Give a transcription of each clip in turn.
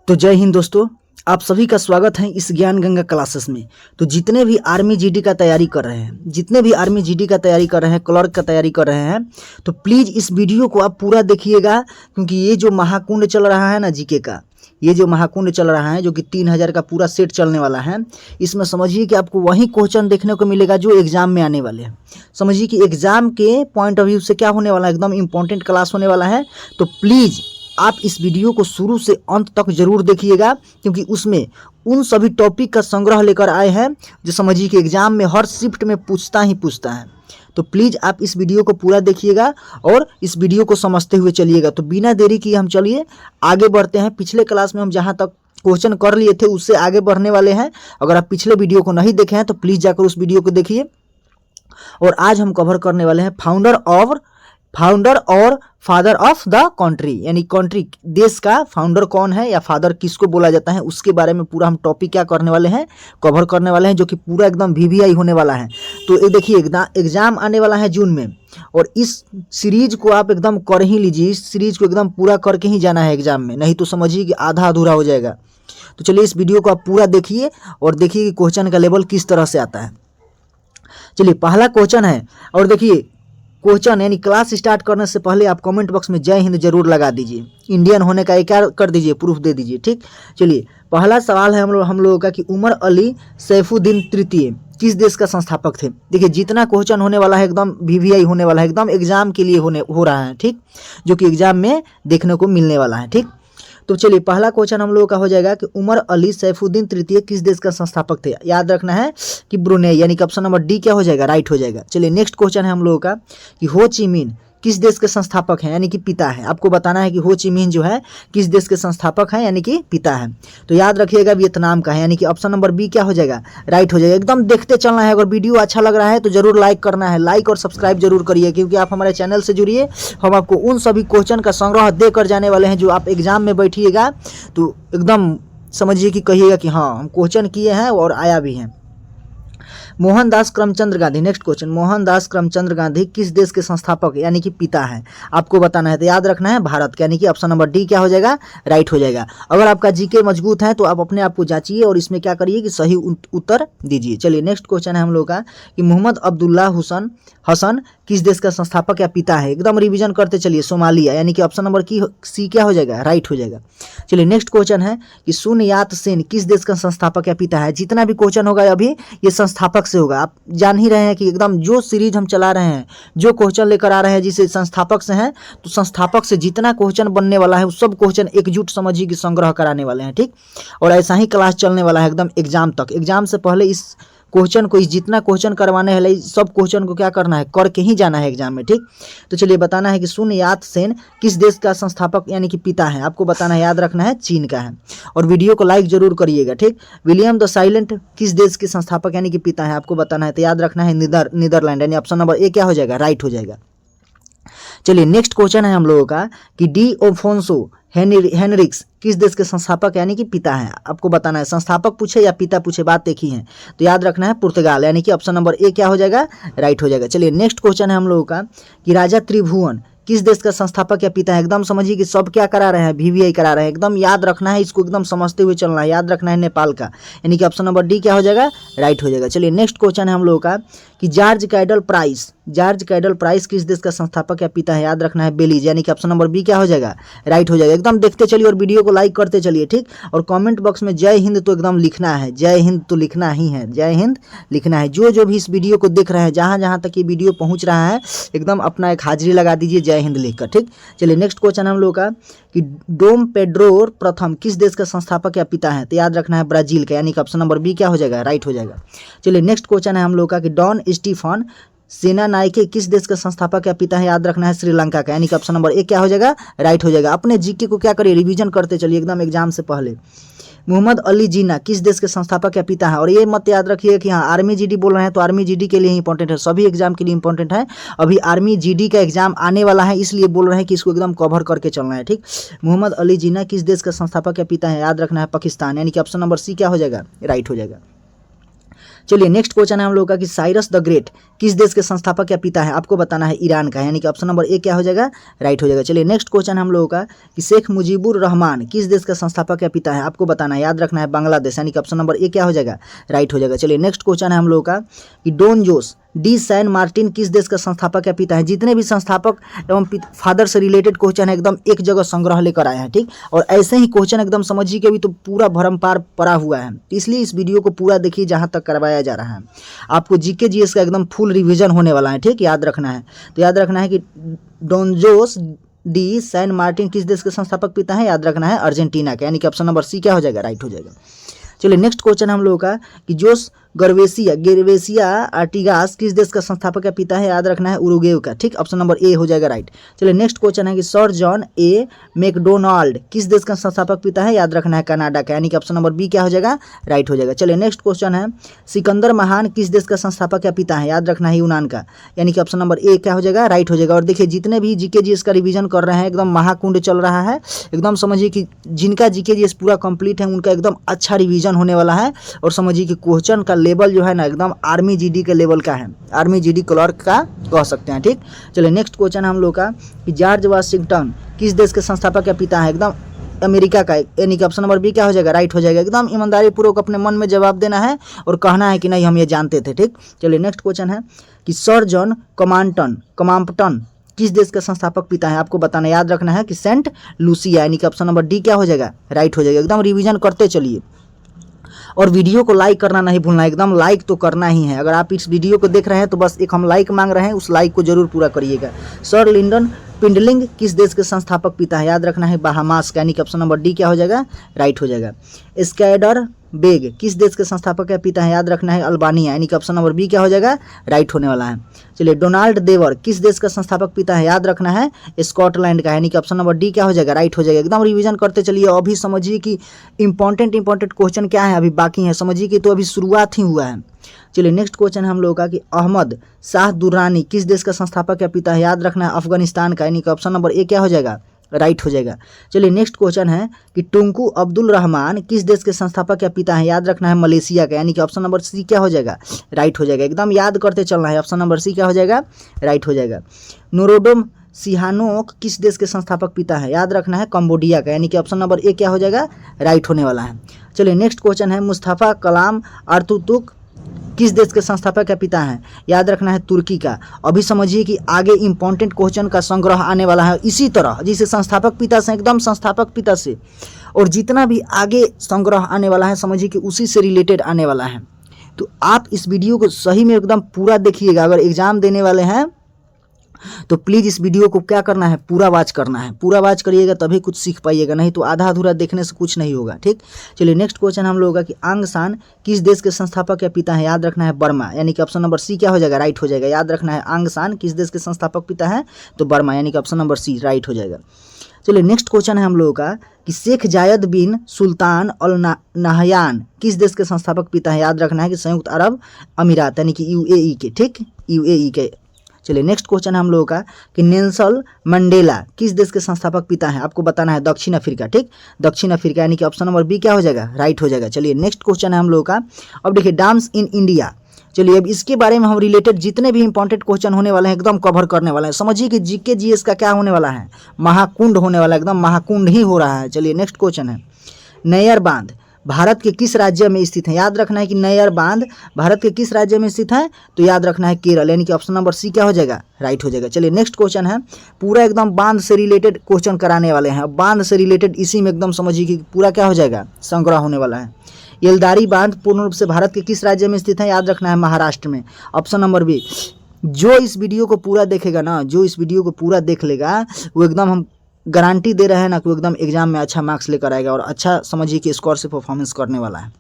तो जय हिंद दोस्तों, आप सभी का स्वागत है इस ज्ञान गंगा क्लासेस में। तो जितने भी आर्मी जीडी का तैयारी कर रहे हैं, क्लर्क का तैयारी कर रहे हैं, तो प्लीज़ इस वीडियो को आप पूरा देखिएगा, क्योंकि ये जो महाकुंड चल रहा है ना जीके का, ये जो महाकुंड चल रहा है जो कि 3000 का पूरा सेट चलने वाला है, इसमें समझिए कि आपको वही क्वेश्चन देखने को मिलेगा जो एग्जाम में आने वाले हैं। समझिए कि एग्जाम के पॉइंट ऑफ व्यू से क्या होने वाला है, एकदम इंपॉर्टेंट क्लास होने वाला है। तो प्लीज़ आप इस वीडियो को शुरू से अंत तक जरूर देखिएगा, क्योंकि उसमें उन सभी टॉपिक का संग्रह लेकर आए हैं जो समझिए कि एग्जाम में हर शिफ्ट में पूछता है। तो प्लीज़ आप इस वीडियो को पूरा देखिएगा और इस वीडियो को समझते हुए चलिएगा। तो बिना देरी किए हम चलिए आगे बढ़ते हैं। पिछले क्लास में हम जहाँ तक क्वेश्चन कर लिए थे उससे आगे बढ़ने वाले हैं। अगर आप पिछले वीडियो को नहीं देखे हैं तो प्लीज़ जाकर उस वीडियो को देखिए। और आज हम कवर करने वाले हैं फाउंडर और फादर ऑफ द कंट्री, यानी कंट्री देश का फाउंडर कौन है या फादर किसको बोला जाता है, उसके बारे में पूरा हम टॉपिक क्या करने वाले हैं, कवर करने वाले हैं, जो कि पूरा एकदम वीवीआई होने वाला है। तो ये देखिए एग्जाम आने वाला है जून में, और इस सीरीज को आप एकदम कर ही लीजिए। इस सीरीज को एकदम पूरा करके ही जाना है एग्जाम में, नहीं तो समझिए कि आधा अधूरा हो जाएगा। तो चलिए इस वीडियो को आप पूरा देखिए और देखिए कि क्वेश्चन का लेवल किस तरह से आता है। चलिए पहला क्वेश्चन है, और देखिए क्वेश्चन यानी क्लास स्टार्ट करने से पहले आप कमेंट बॉक्स में जय हिंद जरूर लगा दीजिए। इंडियन होने का एक कर दीजिए, प्रूफ दे दीजिए, ठीक। चलिए पहला सवाल है हम लोगों का कि उमर अली सैफुद्दीन तृतीय किस देश का संस्थापक थे। देखिए जितना क्वेश्चन होने वाला है एकदम वीवीआई होने वाला है, एकदम एग्जाम के लिए हो रहा है, ठीक, जो कि एग्जाम में देखने को मिलने वाला है, ठीक। तो चलिए पहला क्वेश्चन हम लोगों का हो जाएगा कि उमर अली सैफुद्दीन तृतीय किस देश का संस्थापक थे। याद रखना है कि ब्रुनेई, यानी कि ऑप्शन नंबर डी क्या हो जाएगा, राइट हो जाएगा। चलिए नेक्स्ट क्वेश्चन है हम लोगों का कि हो ची मिन किस देश के संस्थापक हैं, यानी कि पिता है। आपको बताना है कि हो ची मिन जो है किस देश के संस्थापक हैं, यानी कि पिता है। तो याद रखिएगा वियतनाम का है, यानी कि ऑप्शन नंबर बी क्या हो जाएगा, राइट हो जाएगा। एकदम देखते चलना है। अगर वीडियो अच्छा लग रहा है तो जरूर लाइक करना है, लाइक और सब्सक्राइब जरूर करिए, क्योंकि आप हमारे चैनल से जुड़िए। हम आपको उन सभी क्वेश्चन का संग्रह देकर जाने वाले हैं जो आप एग्जाम में बैठिएगा तो एकदम समझिए कि कहिएगा कि हाँ हम क्वेश्चन किए हैं और आया भी है। मोहनदास करमचंद गांधी, नेक्स्ट क्वेश्चन, मोहनदास करमचंद गांधी किस देश के संस्थापक यानी कि पिता हैं, आपको बताना है। तो याद रखना है भारत का, यानी कि ऑप्शन नंबर डी क्या हो जाएगा, राइट हो जाएगा। अगर आपका जीके मजबूत है तो आप अपने आप को जांचिए और इसमें क्या करिए कि सही उत्तर दीजिए। चलिए नेक्स्ट क्वेश्चन है हम लोग का कि मोहम्मद अब्दुल्ला हसन किस देश का संस्थापक या पिता है। एकदम रिवीजन करते चलिए, सोमालिया, यानी कि ऑप्शन नंबर की सी क्या हो जाएगा, राइट हो जाएगा। चलिए नेक्स्ट क्वेश्चन है कि सुन यात सेन किस देश का संस्थापक या पिता है। जितना भी क्वेश्चन होगा अभी ये संस्थापक से होगा। आप जान ही रहे हैं कि एकदम जो सीरीज हम चला रहे हैं, जो क्वेश्चन लेकर आ रहे हैं जिसे संस्थापक से हैं, तो संस्थापक से जितना क्वेश्चन बनने वाला है वो सब क्वेश्चन एकजुट समझिए कि संग्रह कराने वाले हैं, ठीक। और ऐसा ही क्लास चलने वाला है एकदम एग्जाम तक। एग्जाम से पहले इस क्वेश्चन को, इस जितना क्वेश्चन करवाने है सब क्वेश्चन को क्या करना है, करके ही जाना है एग्जाम में, ठीक। तो चलिए बताना है कि सुन यात सेन किस देश का संस्थापक यानी कि पिता है। आपको बताना है, याद रखना है चीन का है। और वीडियो को लाइक जरूर करिएगा, ठीक। विलियम द साइलेंट किस देश के संस्थापक यानी कि पिता है, आपको बताना है। तो याद रखना है नीदरलैंड, यानी ऑप्शन नंबर ए क्या हो जाएगा, राइट हो जाएगा। चलिए नेक्स्ट क्वेश्चन है हम लोगों का कि डी ओफोंसो हेनरिक्स किस देश के संस्थापक यानी कि पिता है। आपको बताना है, संस्थापक पूछे या पिता पूछे बात एक ही है। तो याद रखना है पुर्तगाल, यानी कि ऑप्शन नंबर ए क्या हो जाएगा, राइट हो जाएगा। चलिए नेक्स्ट क्वेश्चन है हम लोगों का कि राजा त्रिभुवन किस देश का संस्थापक या पिता है। एकदम समझिए कि सब क्या करा रहे हैं, वीवीआई करा रहे हैं। एकदम याद रखना है, इसको एकदम समझते हुए चलना है। याद रखना है नेपाल का, यानी कि ऑप्शन नंबर डी क्या हो जाएगा, राइट हो जाएगा। चलिए नेक्स्ट क्वेश्चन है हम लोगों का कि जॉर्ज कैडल प्राइस किस देश का संस्थापक या पिता है। याद रखना है बेलीज, यानी कि ऑप्शन नंबर बी क्या हो जाएगा, राइट हो जाएगा। एकदम देखते चलिए और वीडियो को लाइक करते चलिए, ठीक। और कमेंट बॉक्स में जय हिंद तो एकदम लिखना है, जय हिंद तो लिखना ही है, जय हिंद लिखना है। जो भी इस वीडियो को देख रहे हैं, जहाँ जहाँ तक ये वीडियो पहुँच रहा है, एकदम अपना एक हाजिरी लगा दीजिए जय हिंद लिखकर, ठीक। चलिए नेक्स्ट क्वेश्चन हम लोग का कि डोम पेड्रो प्रथम किस देश का संस्थापक या पिता है। तो याद रखना है ब्राजील का, यानी कि ऑप्शन नंबर बी क्या हो जाएगा, राइट हो जाएगा। चलिए नेक्स्ट क्वेश्चन है हम लोग का कि डॉन स्टीफन सेनानाइके किस देश का संस्थापक या पिता है। याद रखना है श्रीलंका का, यानी कि ऑप्शन नंबर ए क्या हो जाएगा, राइट हो जाएगा। अपने जीके को क्या करिए, रिवीजन करते चलिए एकदम एग्जाम से पहले। मोहम्मद अली जिन्ना किस देश के संस्थापक या पिता है। और ये मत याद रखिए कि हाँ आर्मी जीडी बोल रहे हैं तो आर्मी जीडी के लिए ही इंपॉर्टेंट है, सभी एग्जाम के लिए इंपॉर्टेंट है। अभी आर्मी जीडी का एग्जाम आने वाला है, इसलिए बोल रहे हैं कि इसको एकदम कवर करके चलना है, ठीक। मोहम्मद अली जिन्ना किस देश का संस्थापक या पिता है। याद रखना है पाकिस्तान, यानी कि ऑप्शन नंबर सी क्या हो जाएगा, राइट हो जाएगा। चलिए नेक्स्ट क्वेश्चन है हम लोग का कि साइरस द ग्रेट किस देश के संस्थापक या पिता है, आपको बताना है ईरान का, यानी कि ऑप्शन नंबर ए क्या हो जाएगा, राइट हो जाएगा। चलिए नेक्स्ट क्वेश्चन हम लोगों का कि शेख मुजीबुर रहमान किस देश का संस्थापक या पिता है, आपको बताना है, याद रखना है बांग्लादेश, यानी कि ऑप्शन नंबर ए क्या हो जाएगा, राइट हो जाएगा। चलिए नेक्स्ट क्वेश्चन है हम लोगों का कि Don Jose de San Martin किस देश का संस्थापक या पिता है। जितने भी संस्थापक एवं फादर से रिलेटेड क्वेश्चन है एकदम एक जगह संग्रह लेकर आए हैं, ठीक। और ऐसे ही क्वेश्चन एकदम समझिए कि अभी तो पूरा भरमपार पड़ा हुआ है, इसलिए इस वीडियो को पूरा देखिए जहाँ तक करवाया जा रहा है। आपको जीके जीएस का एकदम फुल रिवीजन होने वाला है, ठीक, याद रखना है। तो याद रखना है कि Don Jose de San Martin किस देश के संस्थापक पिता है, याद रखना है अर्जेंटीना का, यानी कि ऑप्शन नंबर सी क्या हो जाएगा, राइट हो जाएगा। चलिए नेक्स्ट क्वेश्चन हम लोगों का कि जोस गेरवेसिया आर्टिगास किस देश का संस्थापक या पिता है, याद रखना है उरुग्वे का, ठीक, ऑप्शन नंबर ए हो जाएगा, राइट। चलिए नेक्स्ट क्वेश्चन है कि सर जॉन ए मैकडोनाल्ड किस देश का संस्थापक पिता है, याद रखना है कनाडा का, यानी कि ऑप्शन नंबर बी क्या हो जाएगा, राइट हो जाएगा। चलिए नेक्स्ट क्वेश्चन है सिकंदर महान किस देश का संस्थापक या पिता है, याद रखना है यूनान का, यानी कि ऑप्शन नंबर ए क्या हो जाएगा, राइट हो जाएगा। और देखिए जितने भी जीके जीएस का रिवीजन कर रहे हैं एकदम महाकुंड चल रहा है, एकदम समझिए कि जिनका जीके जीएस पूरा कंप्लीट है उनका एकदम अच्छा रिवीजन होने वाला है। और समझिए कि क्वेश्चन का लेवल जो है ना एकदम आर्मी जीडी के लेवल का है, आर्मी जीडी क्लर्क का कह सकते हैं, ठीक। चलिए नेक्स्ट क्वेश्चन हम लोग का कि जॉर्ज वाशिंगटन किस देश के संस्थापक या पिता है, एकदम अमेरिका का, यानी कि ऑप्शन नंबर बी क्या हो जाएगा, राइट हो जाएगा। एकदम ईमानदारी पूर्वक अपने मन में जवाब देना है और कहना है कि नहीं हम ये जानते थे, ठीक। चलिए नेक्स्ट क्वेश्चन है कि सर जॉन कमाम्पटन किस देश का संस्थापक पिता है, आपको बताना, याद रखना है कि सेंट लूसिया, यानी कि ऑप्शन नंबर डी क्या हो जाएगा, राइट हो जाएगा। एकदम रिवीजन करते चलिए और वीडियो को लाइक करना नहीं भूलना, एकदम लाइक तो करना ही है। अगर आप इस वीडियो को देख रहे हैं तो बस एक हम लाइक मांग रहे हैं, उस लाइक को जरूर पूरा करिएगा। सर लिंडन पिंडलिंग किस देश के संस्थापक पिता है, याद रखना है बहामास का, यानी कि ऑप्शन नंबर डी क्या हो जाएगा, राइट हो जाएगा। स्काइडर बेग किस देश के संस्थापक या पिता है, याद रखना है अल्बानिया, यानी कि ऑप्शन नंबर बी क्या हो जाएगा, राइट होने वाला है। चलिए डोनाल्ड देवर किस देश का संस्थापक पिता है, याद रखना है स्कॉटलैंड का, यानी कि ऑप्शन नंबर डी क्या हो जाएगा, राइट हो जाएगा। एकदम रिवीजन करते चलिए। अभी समझिए कि इंपॉर्टेंट क्वेश्चन क्या है अभी बाकी है, समझिए कि तो अभी शुरुआत ही हुआ है। चलिए नेक्स्ट क्वेश्चन हम लोगों का कि अहमद शाह दुर्रानी किस देश का संस्थापक या पिता है, याद रखना है अफगानिस्तान का, यानी कि ऑप्शन नंबर ए क्या हो जाएगा, राइट हो जाएगा। चलिए नेक्स्ट क्वेश्चन है कि टुंकू अब्दुल रहमान किस देश के संस्थापक या पिता है, याद रखना है मलेशिया का, यानी कि ऑप्शन नंबर सी क्या हो जाएगा, राइट हो जाएगा। एकदम याद करते चलना है, ऑप्शन नंबर सी क्या हो जाएगा, राइट हो जाएगा। नोरोडोम सिहानोक किस देश के संस्थापक पिता है, याद रखना है कंबोडिया का, यानी कि ऑप्शन नंबर ए क्या हो जाएगा, राइट होने वाला है। चलिए नेक्स्ट क्वेश्चन है मुस्तफ़ा कलाम अतातुर्क किस देश के संस्थापक या पिता हैं, याद रखना है तुर्की का। अभी समझिए कि आगे इंपॉर्टेंट क्वेश्चन का संग्रह आने वाला है इसी तरह, जिसे संस्थापक पिता से एकदम संस्थापक पिता से, और जितना भी आगे संग्रह आने वाला है समझिए कि उसी से रिलेटेड आने वाला है। तो आप इस वीडियो को सही में एकदम पूरा देखिएगा। अगर एग्जाम देने वाले हैं तो प्लीज़ इस वीडियो को क्या करना है, पूरा वॉच करना है। पूरा वॉच करिएगा तभी कुछ सीख पाइएगा, नहीं तो आधा अधूरा देखने से कुछ नहीं होगा, ठीक। चलिए नेक्स्ट क्वेश्चन हम लोग का कि आंग सान किस देश के संस्थापक या पिता है, याद रखना है बर्मा, यानी कि ऑप्शन नंबर सी क्या हो जाएगा, राइट हो जाएगा। याद रखना है आंग सान किस देश के संस्थापक पिता है, तो बर्मा, यानी कि ऑप्शन नंबर सी राइट हो जाएगा। चलिए नेक्स्ट क्वेश्चन है हम लोगों का कि शेख जायद बिन सुल्तान अल नाहयान किस देश के संस्थापक पिता है, याद रखना है कि संयुक्त अरब अमीरात, यानी कि यूएई के, ठीक, यूएई के। चलिए नेक्स्ट क्वेश्चन है हम लोगों का कि नेल्सन मंडेला किस देश के संस्थापक पिता हैं, आपको बताना है दक्षिण अफ्रीका, ठीक, दक्षिण अफ्रीका, यानी कि ऑप्शन नंबर बी क्या हो जाएगा, राइट हो जाएगा। चलिए नेक्स्ट क्वेश्चन है हम लोगों का, अब देखिए डैम्स इन इंडिया। चलिए अब इसके बारे में हम रिलेटेड जितने भी इंपॉर्टेंट क्वेश्चन होने वाले हैं एकदम कवर करने वाले हैं। समझिए कि जीके जीएस का क्या होने वाला है, महाकुंड होने वाला है, एकदम महाकुंड ही हो रहा है। चलिए नेक्स्ट क्वेश्चन है नैयर बांध भारत के किस राज्य में स्थित है, याद रखना है कि नैयर बांध भारत के किस राज्य में स्थित है, तो याद रखना है केरल, यानी कि ऑप्शन नंबर सी क्या हो जाएगा, राइट हो जाएगा। चलिए नेक्स्ट क्वेश्चन है पूरा एकदम बांध से रिलेटेड क्वेश्चन कराने वाले हैं। अब बांध से रिलेटेड इसी में एकदम समझिए कि पूरा क्या हो जाएगा, संग्रह होने वाला है। येलदारी बांध पूर्ण रूप से भारत के किस राज्य में स्थित है, याद रखना है महाराष्ट्र में, ऑप्शन नंबर बी। जो इस वीडियो को पूरा देखेगा ना, जो इस वीडियो को पूरा देख लेगा वो एकदम हम गारंटी दे रहे हैं ना कि वो एकदम एग्जाम में अच्छा मार्क्स लेकर आएगा और अच्छा समझिए कि स्कोर से परफॉर्मेंस करने वाला है।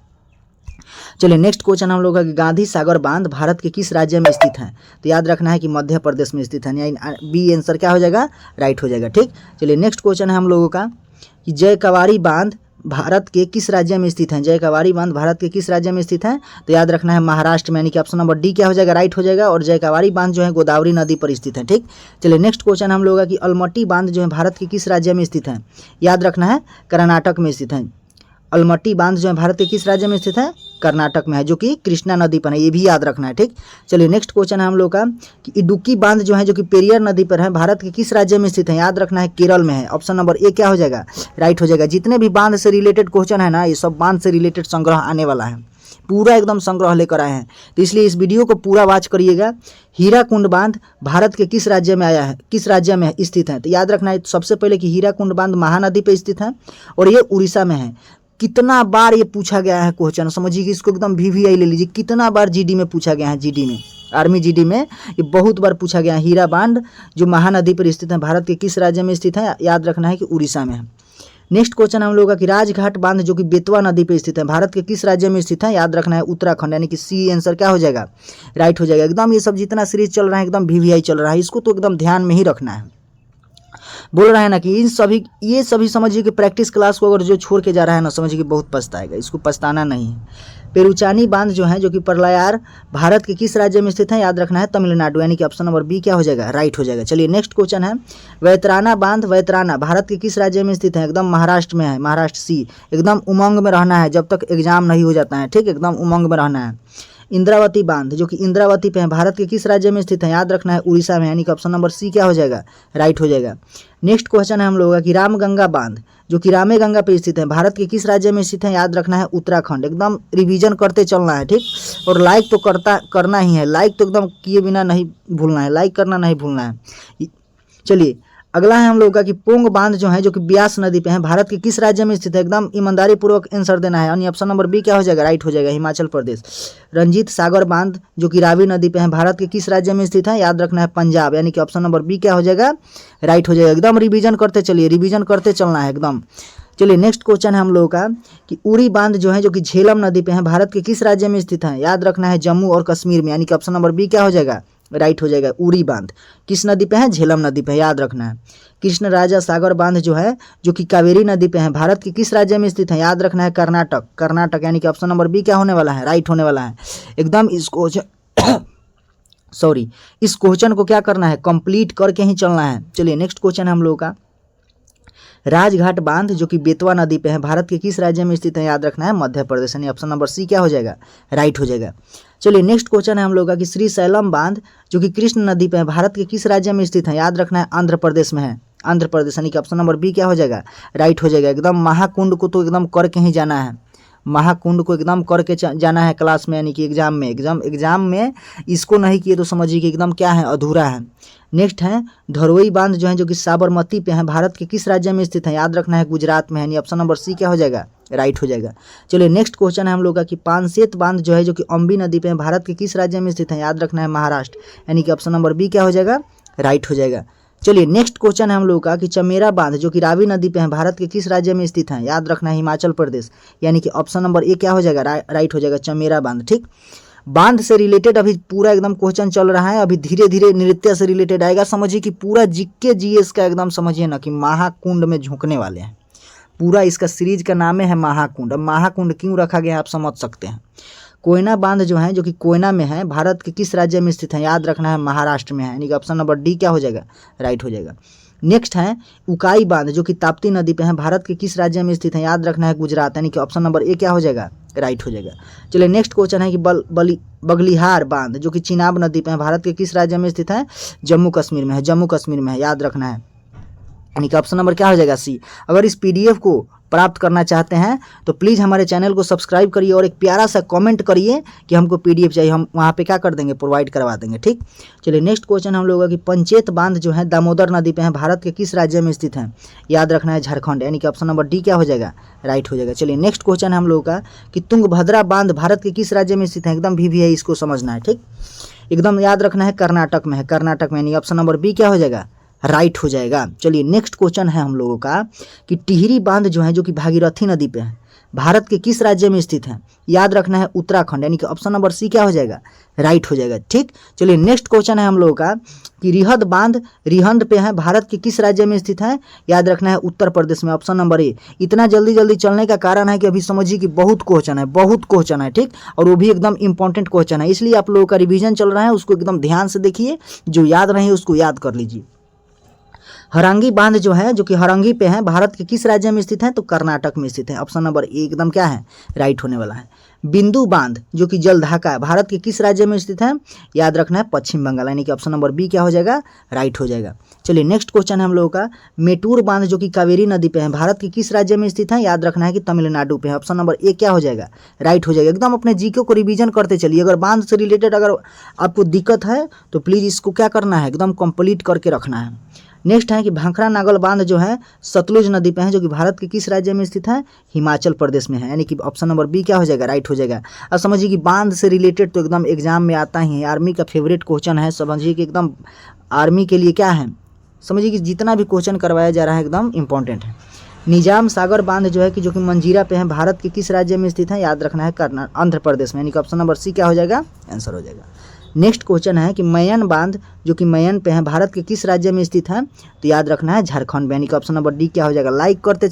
चलिए नेक्स्ट क्वेश्चन हम लोग का कि गांधी सागर बांध भारत के किस राज्य में स्थित है, तो याद रखना है कि मध्य प्रदेश में स्थित है, यानी बी आंसर क्या हो जाएगा, राइट हो जाएगा, ठीक। चलिए नेक्स्ट क्वेश्चन है हम लोगों का कि जयकवारी बांध भारत के किस राज्य में स्थित है, जयकवारी बांध भारत के किस राज्य में स्थित है, तो याद रखना है महाराष्ट्र में, यानी कि ऑप्शन नंबर डी क्या हो जाएगा, राइट हो जाएगा। और जयकवारी बांध जो है गोदावरी नदी पर स्थित है, ठीक। चलिए नेक्स्ट क्वेश्चन हम लोग का कि अलमट्टी बांध जो है भारत के किस राज्य में स्थित है, याद रखना है कर्नाटक में स्थित है। अलमट्टी बांध जो है भारत के किस राज्य में स्थित है? कर्नाटक में है, जो कि कृष्णा नदी पर है, ये भी याद रखना है। ठीक, चलिए नेक्स्ट क्वेश्चन है हम लोग का कि इडुक्की बांध जो है जो कि पेरियार नदी पर है, भारत के किस राज्य में स्थित है? याद रखना है, केरल में है। ऑप्शन नंबर ए क्या हो जाएगा? राइट हो जाएगा। जितने भी बांध से रिलेटेड क्वेश्चन है ना, ये सब बांध से रिलेटेड संग्रह आने वाला है, पूरा एकदम संग्रह लेकर आए हैं, तो इसलिए इस वीडियो को पूरा वॉच करिएगा। हीराकुंड बांध भारत के किस राज्य में आया है, किस राज्य में स्थित है? तो याद रखना है सबसे पहले कि हीराकुंड बांध महानदी पे स्थित है और ये उड़ीसा में है। कितना बार ये पूछा गया है क्वेश्चन, समझिए कि इसको एकदम VVI ले लीजिए, कितना बार जीडी में पूछा गया है, जीडी में, आर्मी जीडी में ये बहुत बार पूछा गया है। हीरा बांध जो महानदी पर स्थित है भारत के किस राज्य में स्थित है? याद रखना है कि उड़ीसा में है। नेक्स्ट क्वेश्चन हम लोग का कि राजघाट बांध जो कि बेतवा नदी पे स्थित है, भारत के किस राज्य में स्थित है? याद रखना है उत्तराखंड, यानी कि सी आंसर क्या हो जाएगा? राइट हो जाएगा। एकदम ये सब जितना सीरीज चल रहा है एकदम VVI चल रहा है, इसको तो एकदम ध्यान में ही रखना है। बोल रहा है ना कि ये सभी समझिए कि प्रैक्टिस क्लास को अगर जो छोड़ के जा रहा है ना, समझिए कि बहुत पछताएगा, इसको पछताना नहीं है। पेरुचानी बांध जो है जो कि परलायार भारत के किस राज्य में स्थित है? याद रखना है तमिलनाडु, यानी कि ऑप्शन नंबर बी क्या हो जाएगा? राइट हो जाएगा। चलिए नेक्स्ट क्वेश्चन है वैतराना बांध, वैतराना भारत के किस राज्य में स्थित है? एकदम महाराष्ट्र में है, महाराष्ट्र सी। एकदम उमंग में रहना है जब तक एग्जाम नहीं हो जाता है, ठीक, एकदम उमंग में रहना है। इंद्रावती बांध जो कि इंद्रावती पे है, भारत के किस राज्य में स्थित है? याद रखना है उड़ीसा में, यानी कि ऑप्शन नंबर सी क्या हो जाएगा? राइट हो जाएगा। नेक्स्ट क्वेश्चन है हम लोगों का कि रामगंगा बांध जो कि रामे गंगा पे स्थित है, भारत के किस राज्य में स्थित है? याद रखना है उत्तराखंड। एकदम रिवीजन करते चलना है, ठीक, और लाइक तो करना ही है, लाइक तो एकदम किए बिना नहीं भूलना है, लाइक करना नहीं भूलना है। चलिए अगला है हम लोग का कि पोंग बांध जो है जो कि ब्यास नदी पे है, भारत के किस राज्य में स्थित है? एकदम ईमानदारी पूर्वक आंसर देना है, यानी ऑप्शन नंबर बी क्या हो जाएगा? राइट हो जाएगा, हिमाचल प्रदेश। रंजीत सागर बांध जो कि रावी नदी पे है, भारत के किस राज्य में स्थित है? याद रखना है पंजाब, यानी कि ऑप्शन नंबर बी क्या हो जाएगा? राइट हो जाएगा। एकदम रिवीजन करते चलिए, रिवीजन करते चलना है एकदम। चलिए नेक्स्ट क्वेश्चन है हम लोगों का कि उड़ी बांध जो है जो कि झेलम नदी पे है, भारत के किस राज्य में स्थित है? याद रखना है जम्मू और कश्मीर में, यानी कि ऑप्शन नंबर बी क्या हो जाएगा? राइट हो जाएगा। उड़ी बांध किस नदी पे है? झेलम नदी पे, याद रखना है। कृष्ण राजा सागर बांध जो है जो कि कावेरी नदी पे है, भारत के किस राज्य में स्थित है? याद रखना है कर्नाटक, कर्नाटक, यानी कि ऑप्शन नंबर बी क्या होने वाला है? राइट होने वाला है एकदम। इसको इस क्वेश्चन को क्या करना है? कंप्लीट करके ही चलना है। चलिए नेक्स्ट क्वेश्चन है हम लोगों का राजघाट बांध जो कि बेतवा नदी पे है, भारत के किस राज्य में स्थित है? याद रखना है मध्य प्रदेश, यानी ऑप्शन नंबर सी क्या हो जाएगा? राइट हो जाएगा। चलिए नेक्स्ट क्वेश्चन है हम लोग का कि श्री शैलम बांध जो कि कृष्ण नदी पे है, भारत के किस राज्य में स्थित है? याद रखना है आंध्र प्रदेश में है, आंध्र प्रदेश, यानी कि ऑप्शन नंबर बी क्या हो जाएगा? राइट हो जाएगा। एकदम महाकुंड को तो एकदम करके ही जाना है, महाकुंड को एकदम करके जाना है क्लास में, यानी कि एग्जाम में, एग्जाम में इसको नहीं किए तो समझिए कि एकदम क्या है? अधूरा है। नेक्स्ट है धरोई बांध जो है जो कि साबरमती पे है, भारत के किस राज्य में स्थित है? याद रखना है गुजरात में, यानी ऑप्शन नंबर सी क्या हो जाएगा? राइट हो जाएगा। चलिए नेक्स्ट क्वेश्चन है हम लोग का कि पानसेत बांध जो है जो कि अम्बी नदी पे है, भारत के किस राज्य में स्थित है? याद रखना है महाराष्ट्र, यानी कि ऑप्शन नंबर बी क्या हो जाएगा? राइट हो जाएगा। चलिए नेक्स्ट क्वेश्चन है हम लोग का कि चमेरा बांध जो कि रावी नदी पे है, भारत के किस राज्य में स्थित है? याद रखना है हिमाचल प्रदेश, यानी कि ऑप्शन नंबर ए क्या हो जाएगा? राइट हो जाएगा, चमेरा बांध। ठीक, बांध से रिलेटेड अभी पूरा एकदम क्वेश्चन चल रहा है, अभी धीरे धीरे नृत्य से रिलेटेड आएगा। समझिए कि पूरा जीके जीएस का एकदम समझिए ना कि महाकुंड में झोंकने वाले हैं। पूरा इसका सीरीज का नाम है महाकुंड। अब महाकुंड क्यों रखा गया आप समझ सकते हैं। कोयना बांध जो है जो कि कोयना में है, भारत के किस राज्य में स्थित है? याद रखना है महाराष्ट्र में है, यानी कि ऑप्शन नंबर डी क्या हो जाएगा? राइट हो जाएगा। नेक्स्ट है उकाई बांध जो कि ताप्ती नदी पे है, भारत के किस राज्य में स्थित है? याद रखना है गुजरात, यानी कि ऑप्शन नंबर ए क्या हो जाएगा? राइट हो जाएगा। चलिए नेक्स्ट क्वेश्चन है कि बगलिहार बांध जो कि चिनाब नदी पे है, भारत के किस राज्य में स्थित है? जम्मू कश्मीर में है, जम्मू कश्मीर में है, याद रखना है, यानी कि ऑप्शन नंबर क्या हो जाएगा? सी। अगर इस PDF को प्राप्त करना चाहते हैं तो प्लीज़ हमारे चैनल को सब्सक्राइब करिए और एक प्यारा सा कमेंट करिए कि हमको PDF चाहिए, हम वहाँ पे क्या कर देंगे? प्रोवाइड करवा देंगे। ठीक, चलिए नेक्स्ट क्वेश्चन हम लोगों का कि पंचेत बांध जो है दामोदर नदी पे है, भारत के किस राज्य में स्थित है? याद रखना है झारखंड, यानी कि ऑप्शन नंबर डी क्या हो जाएगा? राइट हो जाएगा। चलिए नेक्स्ट क्वेश्चन है हम लोगों का कि तुंगभद्रा बांध भारत के किस राज्य में स्थित है? एकदम VVI इसको समझना है, ठीक, एकदम याद रखना है कर्नाटक में है, कर्नाटक में, यानी ऑप्शन नंबर बी क्या हो जाएगा? राइट हो जाएगा। चलिए नेक्स्ट क्वेश्चन है हम लोगों का कि टिहरी बांध जो है जो कि भागीरथी नदी पे है, भारत के किस राज्य में स्थित है? याद रखना है उत्तराखंड, यानी कि ऑप्शन नंबर सी क्या हो जाएगा? राइट हो जाएगा। ठीक, चलिए नेक्स्ट क्वेश्चन है हम लोगों का कि रिहद बांध रिहंद पे है, भारत के किस राज्य में स्थित है? याद रखना है उत्तर प्रदेश में, ऑप्शन नंबर ए। इतना जल्दी जल्दी चलने का कारण है कि अभी समझिए कि बहुत क्वेश्चन है, बहुत क्वेश्चन है, ठीक, और वो भी एकदम इंपॉर्टेंट क्वेश्चन है, इसलिए आप लोगों का रिविजन चल रहा है, उसको एकदम ध्यान से देखिए, जो याद रहे उसको याद कर लीजिए। हरंगी बांध जो है, जो कि हरंगी पे है, भारत के किस राज्य में स्थित है? तो कर्नाटक में स्थित है। ऑप्शन नंबर ए एकदम क्या है? राइट होने वाला है। बिंदु बांध जो कि जलढाका है, भारत के किस राज्य में स्थित है? याद रखना है पश्चिम बंगाल, यानी कि ऑप्शन नंबर बी क्या हो जाएगा? राइट हो जाएगा। चलिए नेक्स्ट क्वेश्चन है हम लोगों का, मेटूर बांध जो कि कावेरी नदी पे है, भारत के किस राज्य में स्थित है? याद रखना है कि तमिलनाडु पे है। ऑप्शन नंबर ए क्या हो जाएगा? राइट हो जाएगा। एकदम अपने जीके को रिवीजन करते चलिए। अगर बांध से रिलेटेड अगर आपको दिक्कत है तो प्लीज़ इसको क्या करना है? एकदम कंप्लीट करके रखना है। नेक्स्ट है कि भाखड़ा नागल बांध जो है सतलुज नदी पे है, जो कि भारत के किस राज्य में स्थित है? हिमाचल प्रदेश में है, यानी कि ऑप्शन नंबर बी क्या हो जाएगा? राइट हो जाएगा। अब समझिए कि बांध से रिलेटेड तो एकदम एग्जाम में आता ही है, आर्मी का फेवरेट क्वेश्चन है। समझिए कि एकदम आर्मी के लिए क्या है, समझिए कि जितना भी क्वेश्चन करवाया जा रहा है एकदम इंपॉर्टेंट है। निजाम सागर बांध जो है कि जो कि मंजीरा पे है, भारत के किस राज्य में स्थित है? याद रखना है आंध्र प्रदेश में, यानी कि ऑप्शन नंबर सी क्या हो जाएगा? आंसर हो जाएगा। नेक्स्ट क्वेश्चन है कि मयन बांध जो कि मयन पे है, भारत के किस राज्य में स्थित है? तो याद रखना है झारखंड में, यानी कि ऑप्शन नंबर डी क्या हो जाएगा? लाइक करते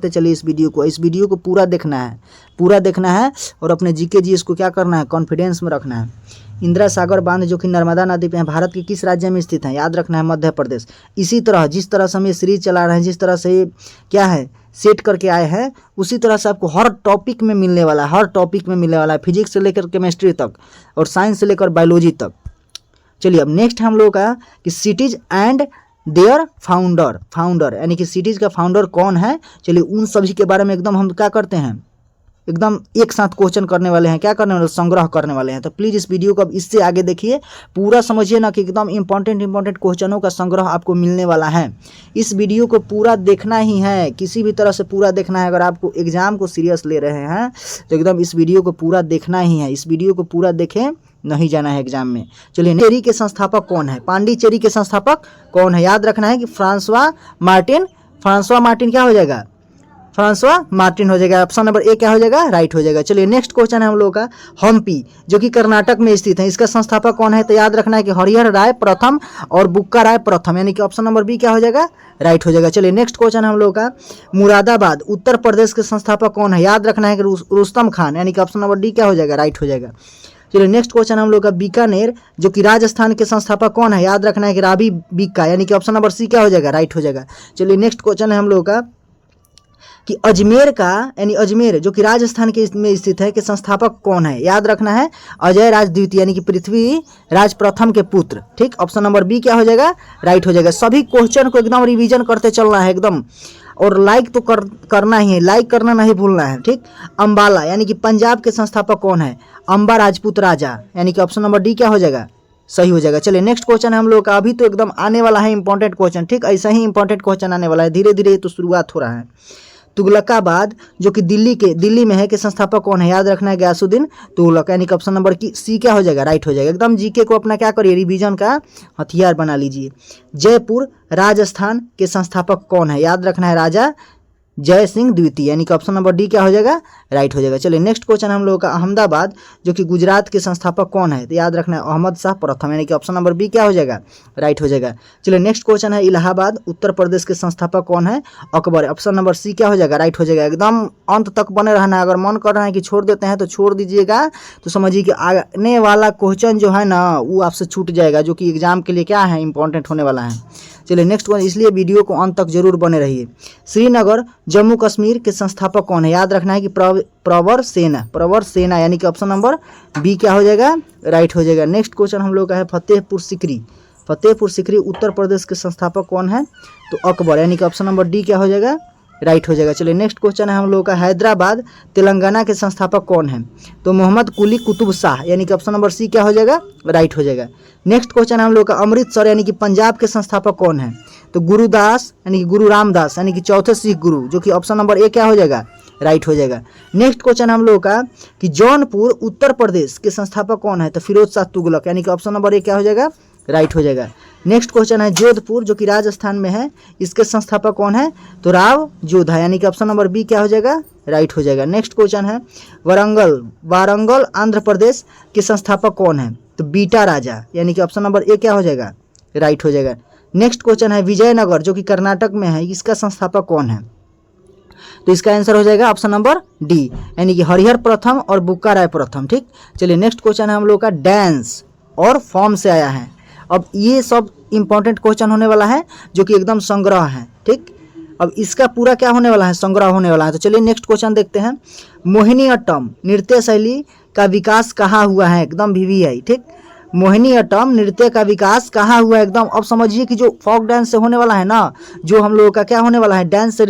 चलिए इस वीडियो को पूरा देखना है और अपने जीके जी इसको क्या करना है? कॉन्फिडेंस में रखना है। इंदिरा सागर बांध जो कि नर्मदा नदी पे है, भारत के किस राज्य में स्थित है? याद रखना है मध्य प्रदेश। इसी तरह जिस तरह से हम ये सीरीज चला रहे हैं, जिस तरह से क्या है सेट करके आए हैं, उसी तरह से आपको हर टॉपिक में मिलने वाला है, फिजिक्स से लेकर केमिस्ट्री तक और साइंस से लेकर बायोलॉजी तक। चलिए अब नेक्स्ट हम लोग का कि सिटीज एंड देयर फाउंडर यानी कि सिटीज का फाउंडर कौन है? चलिए उन सभी के बारे में एकदम हम क्या करते हैं, एकदम एक साथ क्वेश्चन करने वाले हैं, क्या करने वाले? संग्रह करने वाले हैं। तो प्लीज़ इस वीडियो को अब इससे आगे देखिए, पूरा समझिए ना कि एकदम इंपॉर्टेंट क्वेश्चनों का संग्रह आपको मिलने वाला है। इस वीडियो को पूरा देखना ही है, किसी भी तरह से पूरा देखना है। अगर आपको एग्जाम को सीरियस ले रहे हैं तो एकदम इस वीडियो को पूरा देखना ही है। इस वीडियो को पूरा देखें, नहीं जाना है एग्जाम में। चलिए पांडिचेरी के संस्थापक कौन है? पांडिचेरी के संस्थापक कौन है? याद रखना है कि फ्रांसवा मार्टिन क्या हो जाएगा? फ्रांसवा मार्टिन हो जाएगा। ऑप्शन नंबर ए क्या हो जाएगा? राइट हो जाएगा। चलिए नेक्स्ट क्वेश्चन है हम लोग का, हम्पी जो कि कर्नाटक में स्थित है, इसका संस्थापक कौन है? तो याद रखना है कि हरिहर राय प्रथम और बुक्का राय प्रथम, यानी कि ऑप्शन नंबर बी क्या हो जाएगा? राइट हो जाएगा। चलिए नेक्स्ट क्वेश्चन है हम लोग का, मुरादाबाद उत्तर प्रदेश के संस्थापक कौन है? याद रखना है कि रुस्तम खान, यानी कि ऑप्शन नंबर डी क्या हो जाएगा? राइट हो जाएगा। चलिए नेक्स्ट क्वेश्चन हम लोग का, बीकानेर जो कि राजस्थान के संस्थापक कौन है? याद रखना है कि रावी बीका, यानी कि ऑप्शन नंबर सी क्या हो जाएगा? राइट हो जाएगा। चलिए नेक्स्ट क्वेश्चन है हम लोग का कि अजमेर जो कि राजस्थान के में स्थित है, के संस्थापक कौन है? याद रखना है अजय राज द्वितीय, यानी कि पृथ्वी राज प्रथम के पुत्र। ठीक, ऑप्शन नंबर बी क्या हो जाएगा? राइट हो जाएगा। सभी क्वेश्चन को एकदम रिवीजन करते चलना है एकदम, और लाइक तो करना ही है, लाइक करना नहीं भूलना है। ठीक, अंबाला यानी कि पंजाब के संस्थापक कौन है? अंबा राजपूत राजा, यानी कि ऑप्शन नंबर डी क्या हो जाएगा? सही हो जाएगा। चलिए नेक्स्ट क्वेश्चन है हम लोग का, अभी तो एकदम आने वाला है इंपॉर्टेंट क्वेश्चन। ठीक, ऐसा ही इंपॉर्टेंट क्वेश्चन आने वाला है, धीरे धीरे तो शुरुआत हो रहा है। तुगलकाबाद जो कि दिल्ली में है, के संस्थापक कौन है? याद रखना है गयासुद्दीन तुगलक, यानी कि ऑप्शन नंबर की सी क्या हो जाएगा? राइट हो जाएगा। एकदम जीके को अपना क्या करिए, रिवीजन का हथियार बना लीजिए। जयपुर राजस्थान के संस्थापक कौन है? याद रखना है राजा जय सिंह द्वितीय, यानी कि ऑप्शन नंबर डी क्या हो जाएगा? राइट हो जाएगा। चलिए नेक्स्ट क्वेश्चन हम लोगों का, अहमदाबाद जो कि गुजरात के संस्थापक कौन है? तो याद रखना है अहमद शाह प्रथम, यानी कि ऑप्शन नंबर बी क्या हो जाएगा? राइट हो जाएगा। चलिए नेक्स्ट क्वेश्चन है, इलाहाबाद उत्तर प्रदेश के संस्थापक कौन है? अकबर, ऑप्शन नंबर सी क्या हो जाएगा? राइट हो जाएगा। एकदम अंत तक बने रहना है। अगर मन कर रहा है कि छोड़ देते हैं तो छोड़ दीजिएगा, तो समझिए कि आने वाला क्वेश्चन जो है ना वो आपसे छूट जाएगा, जो कि एग्जाम के लिए क्या है, इंपॉर्टेंट होने वाला है। चलिए नेक्स्ट वन, इसलिए वीडियो को अंत तक जरूर बने रहिए। श्रीनगर जम्मू कश्मीर के संस्थापक कौन है? याद रखना है कि प्रवर सेना, यानी कि ऑप्शन नंबर बी क्या हो जाएगा? राइट हो जाएगा। नेक्स्ट क्वेश्चन हम लोग का है, फतेहपुर सीकरी उत्तर प्रदेश के संस्थापक कौन है? तो अकबर, यानी कि ऑप्शन नंबर डी क्या हो जाएगा? राइट हो जाएगा। चलिए नेक्स्ट क्वेश्चन है हम लोग का, हैदराबाद तेलंगाना के संस्थापक कौन है? तो मोहम्मद कुली कुतुब शाह, यानी कि ऑप्शन नंबर सी क्या हो जाएगा? राइट हो जाएगा। नेक्स्ट क्वेश्चन है हम लोग का, अमृतसर यानी कि पंजाब के संस्थापक कौन है? तो गुरुदास यानी कि गुरु रामदास, यानी कि चौथे सिख गुरु, जो कि ऑप्शन नंबर ए क्या हो जाएगा? राइट हो जाएगा। नेक्स्ट क्वेश्चन हम लोग का कि जौनपुर उत्तर प्रदेश के संस्थापक कौन है? तो फिरोज शाह तुगलक, यानी कि ऑप्शन नंबर ए क्या हो जाएगा? राइट हो जाएगा। नेक्स्ट क्वेश्चन है, जोधपुर जो कि राजस्थान में है, इसके संस्थापक कौन है? तो जोधा, यानी कि ऑप्शन नंबर बी क्या हो जाएगा? राइट हो जाएगा। नेक्स्ट क्वेश्चन है, वारंगल आंध्र प्रदेश के संस्थापक कौन है? तो बीटा राजा, यानी कि ऑप्शन नंबर ए क्या हो जाएगा? राइट हो जाएगा। नेक्स्ट क्वेश्चन है, विजयनगर जो कि कर्नाटक में है, इसका संस्थापक कौन है? तो इसका आंसर हो जाएगा ऑप्शन नंबर डी, यानी कि हरिहर प्रथम और बुक्का राय प्रथम। ठीक, चलिए नेक्स्ट क्वेश्चन है हम लोग का, डांस और फॉर्म से आया है। अब ये सब इंपॉर्टेंट क्वेश्चन होने वाला है जो कि एकदम संग्रह है। ठीक, अब इसका पूरा क्या होने वाला है, संग्रह होने वाला है। तो चलिए नेक्स्ट क्वेश्चन देखते हैं। मोहिनीअट्टम नृत्य शैली का विकास कहाँ हुआ है, एकदम VVI। ठीक, मोहिनीअट्टम नृत्य का विकास कहाँ हुआ है एकदम। अब समझिए कि जो फोक डांस से होने वाला है ना, जो हम लोगों का क्या होने वाला है, डांस से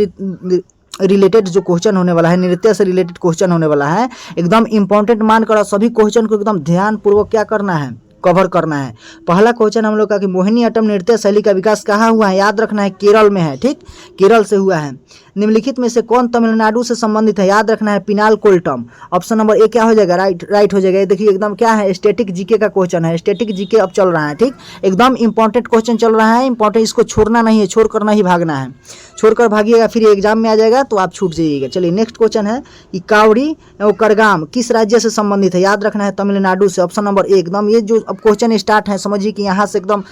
रिलेटेड जो क्वेश्चन होने वाला है, नृत्य से रिलेटेड क्वेश्चन होने वाला है, एकदम इंपॉर्टेंट मानकर सभी क्वेश्चन को एकदम ध्यान पूर्वक क्या करना है, कवर करना है। पहला क्वेश्चन हम लोग का कि मोहिनीअट्टम नृत्य शैली का विकास कहाँ हुआ है, याद रखना है केरल में है। ठीक, केरल से हुआ है। निम्नलिखित में से कौन तमिलनाडु से संबंधित है, याद रखना है पिनाल कोल्टम। ऑप्शन नंबर ए क्या हो जाएगा, राइट हो जाएगा। देखिए एकदम क्या है, स्टैटिक जीके का क्वेश्चन है, स्टैटिक जीके अब चल रहा है। ठीक, एकदम इंपॉर्टेंट क्वेश्चन चल रहा है, इंपॉर्टेंट, इसको छोड़ना नहीं है, छोड़कर नहीं भागना है। छोड़कर भागिएगा फिर एग्जाम में आ जाएगा तो आप छूट जाइएगा। चलिए नेक्स्ट क्वेश्चन है कि कावड़ी एवं करगाम किस राज्य से संबंधित है, याद रखना है तमिलनाडु से। ऑप्शन नंबर ए एकदम, ये जो अब क्वेश्चन स्टार्ट है समझिए कि यहाँ से एकदम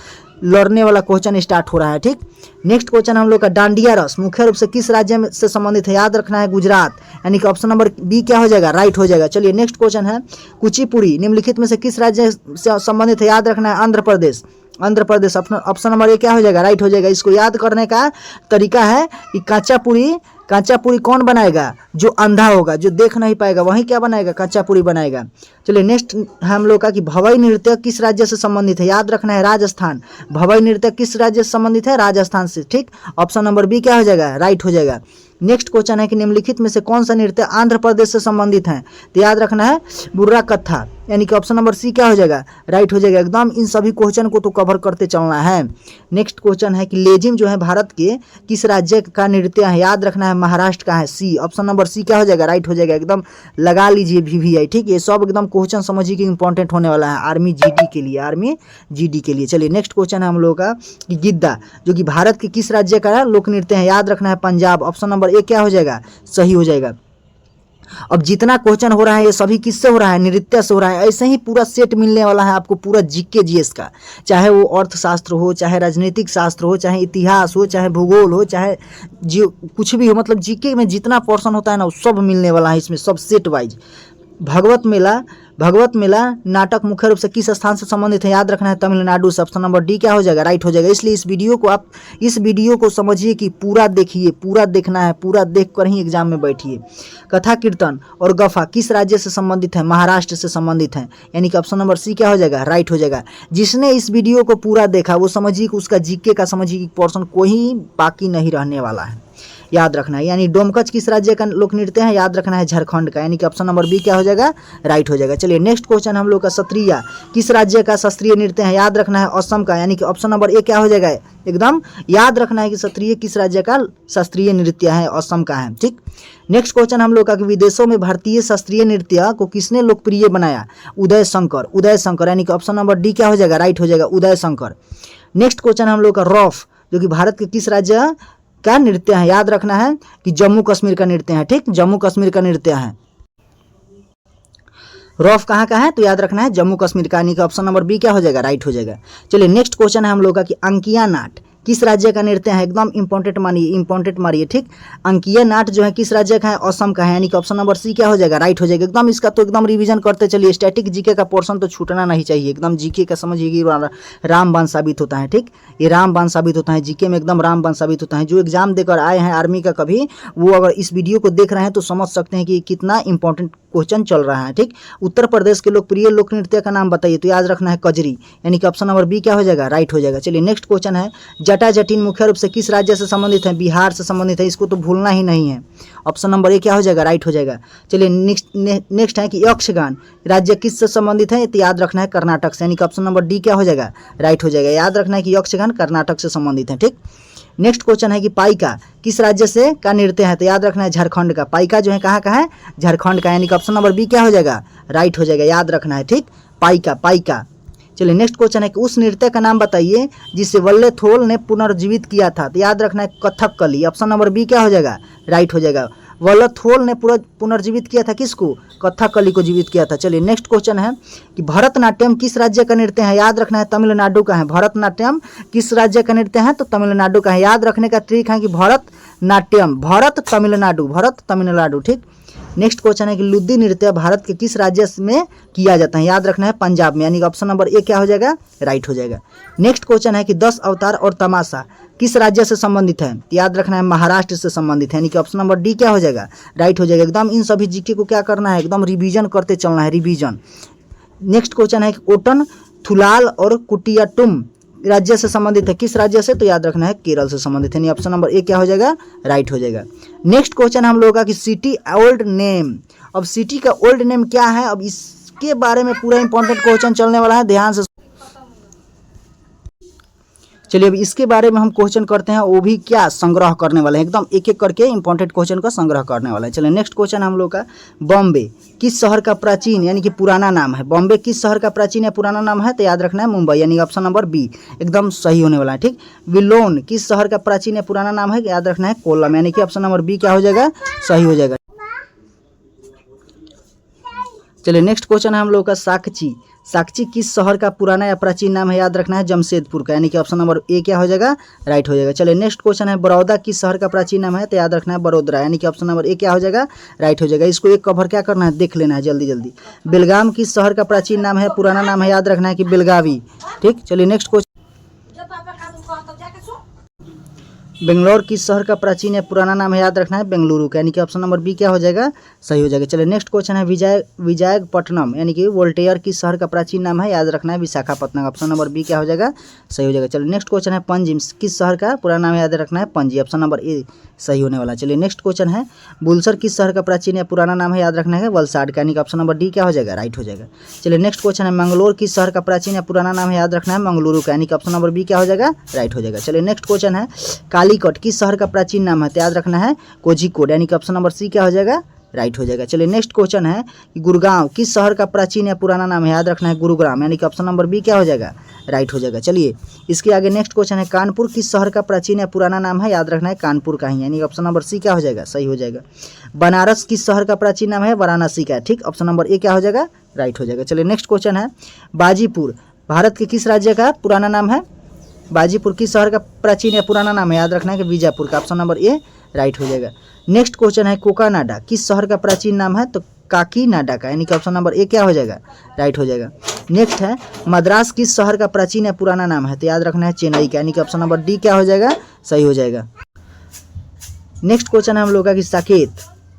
लड़ने वाला क्वेश्चन स्टार्ट हो रहा है। ठीक, नेक्स्ट क्वेश्चन हम लोग का डांडिया रस मुख्य रूप से किस राज्य में से संबंधित है, याद रखना है गुजरात, यानी कि ऑप्शन नंबर बी क्या हो जाएगा, राइट हो जाएगा। चलिए नेक्स्ट क्वेश्चन है कुचिपुड़ी निम्नलिखित में से किस राज्य से संबंधित है, याद रखना है Andhra Pradesh. Andhra Pradesh option number A क्या हो जाएगा, राइट हो जाएगा। इसको याद करने का तरीका है कि कांचा पूरी कौन बनाएगा, जो अंधा होगा, जो देख नहीं पाएगा, वही क्या बनाएगा, कांचा पूरी बनाएगा। चलिए नेक्स्ट हम लोग का कि भवई नृत्य किस राज्य से संबंधित है, याद रखना है राजस्थान। भवई नृत्य किस राज्य से संबंधित है, राजस्थान से। ठीक, ऑप्शन नंबर बी क्या हो जाएगा, राइट हो जाएगा। नेक्स्ट क्वेश्चन है कि निम्नलिखित में से कौन सा नृत्य आंध्र प्रदेश से संबंधित है, तो याद रखना है बुर्रा कत्था, यानी कि ऑप्शन नंबर सी क्या हो जाएगा, राइट हो जाएगा। एकदम इन सभी क्वेश्चन को तो कवर करते चलना है। नेक्स्ट क्वेश्चन है कि लेजिम जो है भारत के किस राज्य का नृत्य है, याद रखना है महाराष्ट्र का है, सी। ऑप्शन नंबर सी क्या हो जाएगा, राइट हो जाएगा। एकदम लगा लीजिए VVI। ठीक, ये सब एकदम क्वेश्चन समझिए कि इंपॉर्टेंट होने वाला है आर्मी GD के लिए, आर्मी GD के लिए। चलिए नेक्स्ट क्वेश्चन है हम लोगों का कि गिद्दा जो कि भारत के किस राज्य का लोक नृत्य है, याद रखना है पंजाब। ऑप्शन नंबर ए क्या हो जाएगा, सही हो जाएगा। अब जितना क्वेश्चन हो रहा है ये सभी किससे हो रहा है, नृत्य से हो रहा है। ऐसे ही पूरा सेट मिलने वाला है आपको, पूरा GK GS का, चाहे वो अर्थशास्त्र हो, चाहे राजनीतिक शास्त्र हो, चाहे इतिहास हो, चाहे भूगोल हो, चाहे जो कुछ भी हो, मतलब GK में जितना पोर्शन होता है ना वो सब मिलने वाला है इसमें, सब सेट वाइज। भगवत मेला नाटक मुख्य रूप से किस स्थान से संबंधित है, याद रखना है तमिलनाडु से। ऑप्शन नंबर डी क्या हो जाएगा, राइट हो जाएगा। इसलिए इस वीडियो को समझिए कि पूरा देखिए, पूरा देखना है, पूरा देख कर ही एग्जाम में बैठिए। कथा कीर्तन और गफा किस राज्य से संबंधित है, महाराष्ट्र से संबंधित है, यानी कि ऑप्शन नंबर सी क्या हो जाएगा, राइट हो जाएगा। जिसने इस वीडियो को पूरा देखा वो समझिए कि उसका GK का समझिए कि पोर्शन कोई बाकी नहीं रहने वाला है, याद रखना है। यानी डोमकच किस राज्य का लोक नृत्य है, याद रखना है झारखंड का, यानी कि ऑप्शन नंबर बी क्या हो जाएगा, राइट हो जाएगा। चलिए नेक्स्ट क्वेश्चन हम लोग का सत्रिय किस राज्य का शास्त्रीय नृत्य है, याद रखना है असम का, यानी कि ऑप्शन नंबर ए क्या हो जाएगा, एकदम याद रखना है कि सत्रिय किस राज्य का शास्त्रीय नृत्य है, असम का है। ठीक, नेक्स्ट क्वेश्चन हम लोग का कि विदेशों में भारतीय शास्त्रीय नृत्य को किसने लोकप्रिय बनाया, उदय शंकर, यानी कि ऑप्शन नंबर डी क्या हो जाएगा, राइट हो जाएगा, उदय शंकर। नेक्स्ट क्वेश्चन हम लोग का रॉफ जो कि भारत के किस राज्य का नृत्य है, याद रखना है कि जम्मू कश्मीर का नृत्य है। ठीक, जम्मू कश्मीर का नृत्य है। रॉफ कहाँ का है, तो याद रखना है जम्मू कश्मीर का, यानी कि ऑप्शन नंबर बी क्या हो जाएगा, राइट हो जाएगा। चलिए नेक्स्ट क्वेश्चन है हम लोग का कि अंकिया नाट किस राज्य का नृत्य है, एकदम इंपॉर्टेंट मानिए। ठीक, अंकिया नाट जो है किस राज्य का है, असम का है, यानी कि ऑप्शन नंबर सी क्या हो जाएगा, राइट हो जाएगा। एकदम इसका तो एकदम रिवीजन करते चलिए, स्टैटिक GK का पोर्शन तो छूटना नहीं चाहिए। एकदम GK का समझिए कि रामबाण साबित होता है। ठीक, ये रामबाण साबित होता है GK में, एकदम रामबाण साबित होता है। जो एग्जाम देकर आए हैं आर्मी का कभी, वो अगर इस वीडियो को देख रहे हैं तो समझ सकते हैं कि कितना इंपॉर्टेंट क्वेश्चन चल रहा है। ठीक, उत्तर प्रदेश के लोकप्रिय लोक नृत्य का नाम बताइए, तो याद रखना है कजरी, यानी कि ऑप्शन नंबर बी क्या हो जाएगा, राइट हो जाएगा। चलिए नेक्स्ट क्वेश्चन है जटा जटिन मुख्य रूप से किस राज्य से संबंधित है, बिहार से संबंधित है, इसको तो भूलना ही नहीं है। ऑप्शन नंबर ए क्या हो जाएगा, राइट हो जाएगा। चलिए नेक्स्ट है कि यक्षगान राज्य किस से संबंधित है, तो याद रखना है कर्नाटक से, यानी कि ऑप्शन नंबर डी क्या हो जाएगा, राइट हो जाएगा। याद रखना है कि यक्षगान कर्नाटक से संबंधित है। ठीक, नेक्स्ट क्वेश्चन है कि पाइका किस राज्य से का नृत्य है, तो याद रखना है झारखंड का। पाइका जो है कहाँ का है, झारखंड का, यानी कि ऑप्शन नंबर बी क्या हो जाएगा, राइट हो जाएगा। याद रखना है। ठीक, पाइका। चलिए नेक्स्ट क्वेश्चन है कि उस नृत्य का नाम बताइए जिसे वल्लेथोल ने पुनर्जीवित किया था, तो याद रखना है कथकली, ऑप्शन नंबर बी क्या हो जाएगा, राइट हो जाएगा। वल्लेथोल ने पुनर्जीवित किया था किसको, कथकली को जीवित किया था। चलिए नेक्स्ट क्वेश्चन है कि भरतनाट्यम किस राज्य का नृत्य है, याद रखना है तमिलनाडु का है। भरतनाट्यम किस राज्य का नृत्य है, तो तमिलनाडु का है। याद रखने का ट्रिक है कि भरत तमिलनाडु। ठीक, नेक्स्ट क्वेश्चन है कि लुद्दी नृत्य भारत के किस राज्य में किया जाता है? याद रखना है पंजाब में, यानी कि ऑप्शन नंबर ए क्या हो जाएगा? राइट हो जाएगा। नेक्स्ट क्वेश्चन है कि 10 अवतार और तमाशा किस राज्य से संबंधित है? याद रखना है महाराष्ट्र से संबंधित है, यानी कि ऑप्शन नंबर डी क्या हो जाएगा? राइट हो जाएगा। एकदम इन सभी जीके को क्या करना है? एकदम रिवीजन करते चलना है, रिवीजन। नेक्स्ट क्वेश्चन है कि ओटन, थुलाल और कुटियाटुम राज्य से संबंधित है, किस राज्य से? तो याद रखना है केरल से संबंधित है, यानी ऑप्शन नंबर ए क्या हो जाएगा? राइट हो जाएगा। नेक्स्ट क्वेश्चन हम लोगों का कि सिटी ओल्ड नेम, अब सिटी का ओल्ड नेम क्या है? अब इसके बारे में पूरा इंपॉर्टेंट क्वेश्चन चलने वाला है, ध्यान से। चलिए अब इसके बारे में हम क्वेश्चन करते हैं, वो भी क्या संग्रह करने वाले हैं, एकदम एक एक करके इंपॉर्टेंट क्वेश्चन का संग्रह करने वाला है। चलिए नेक्स्ट क्वेश्चन हम लोग का, बॉम्बे किस शहर का प्राचीन यानी कि पुराना नाम है? बॉम्बे किस शहर का प्राचीन या पुराना नाम है? तो याद रखना है मुंबई, यानी ऑप्शन नंबर बी एकदम सही होने वाला है, ठीक। विलोन किस शहर का प्राचीन या पुराना नाम है? याद रखना है कोल्लम, यानी कि ऑप्शन नंबर बी क्या हो जाएगा? सही हो जाएगा। चलिए नेक्स्ट क्वेश्चन है हम लोग का, साक्षी, साक्षी किस शहर का पुराना या प्राचीन नाम है? याद रखना है जमशेदपुर का, यानी कि ऑप्शन नंबर ए क्या हो जाएगा? राइट हो जाएगा। चलिए नेक्स्ट क्वेश्चन है, बड़ौदा किस शहर का प्राचीन नाम है? तो याद रखना है बड़ोदरा, यानी कि ऑप्शन नंबर ए क्या हो जाएगा? राइट हो जाएगा। इसको एक कवर क्या करना है? देख लेना है जल्दी जल्दी। बेलगाम किस शहर का प्राचीन नाम है? पुराना नाम है? याद रखना है कि बेलगावी, ठीक। चलिए नेक्स्ट क्वेश्चन, बेंगलोर किस शहर का प्राचीन या पुराना नाम है? याद रखना है बेंगलुरु का, यानी कि ऑप्शन नंबर बी क्या हो जाएगा? सही हो जाएगा। चलिए नेक्स्ट क्वेश्चन है, विजयपट्टनम यानी कि वोल्टेयर किस शहर का प्राचीन नाम है? याद रखना है विशाखापट्टनम, ऑप्शन नंबर बी क्या हो जाएगा? सही हो जाएगा। चलिए नेक्स्ट क्वेश्चन है, पंजिम किस शहर का पुराना नाम है? याद रखना है पणजी, ऑप्शन नंबर ए सही होने वाला है। चलिए नेक्स्ट क्वेश्चन है, बुलसर किस शहर का प्राचीन या पुराना नाम है? याद रखना है वलसाड का, यानी कि ऑप्शन नंबर डी क्या हो जाएगा? राइट हो जाएगा। चलिए नेक्स्ट क्वेश्चन है, मंगलोर किस शहर का प्राचीन या पुराना नाम है? याद रखना है मंगलुरु का, यानी कि ऑप्शन नंबर बी क्या हो जाएगा? राइट हो जाएगा। चलिए नेक्स्ट क्वेश्चन है, कालीकट किस शहर का प्राचीन नाम है? तो याद रखना है कोझिकोड, यानी कि ऑप्शन नंबर सी क्या हो जाएगा? राइट हो जाएगा। चलिए नेक्स्ट क्वेश्चन है कि गुड़गांव किस शहर का प्राचीन या पुराना नाम है? याद रखना है गुरुग्राम, यानी कि ऑप्शन नंबर बी क्या हो जाएगा? राइट हो जाएगा। चलिए इसके आगे नेक्स्ट क्वेश्चन है, कानपुर किस शहर का प्राचीन या पुराना नाम है? याद रखना है कानपुर का ही, यानी ऑप्शन नंबर सी क्या हो जाएगा? सही हो जाएगा। बनारस किस शहर का प्राचीन नाम है? वाराणसी का, ठीक, ऑप्शन नंबर ए क्या हो जाएगा? राइट हो जाएगा। चलिए नेक्स्ट क्वेश्चन है, बाजीपुर भारत के किस राज्य का पुराना नाम है? बाजीपुर किस शहर का प्राचीन या पुराना नाम है? याद रखना है कि बीजापुर का, ऑप्शन नंबर ए राइट हो जाएगा। नेक्स्ट क्वेश्चन है, कोकानाडा किस शहर का प्राचीन नाम है? तो काकीनाडा का, यानी कि ऑप्शन नंबर ए क्या हो जाएगा? राइट हो जाएगा। नेक्स्ट है, मद्रास किस शहर का प्राचीन या पुराना नाम है? तो याद रखना है चेन्नई का, यानी कि ऑप्शन नंबर डी क्या हो जाएगा? सही हो जाएगा। नेक्स्ट क्वेश्चन है हम लोग का कि साकेत,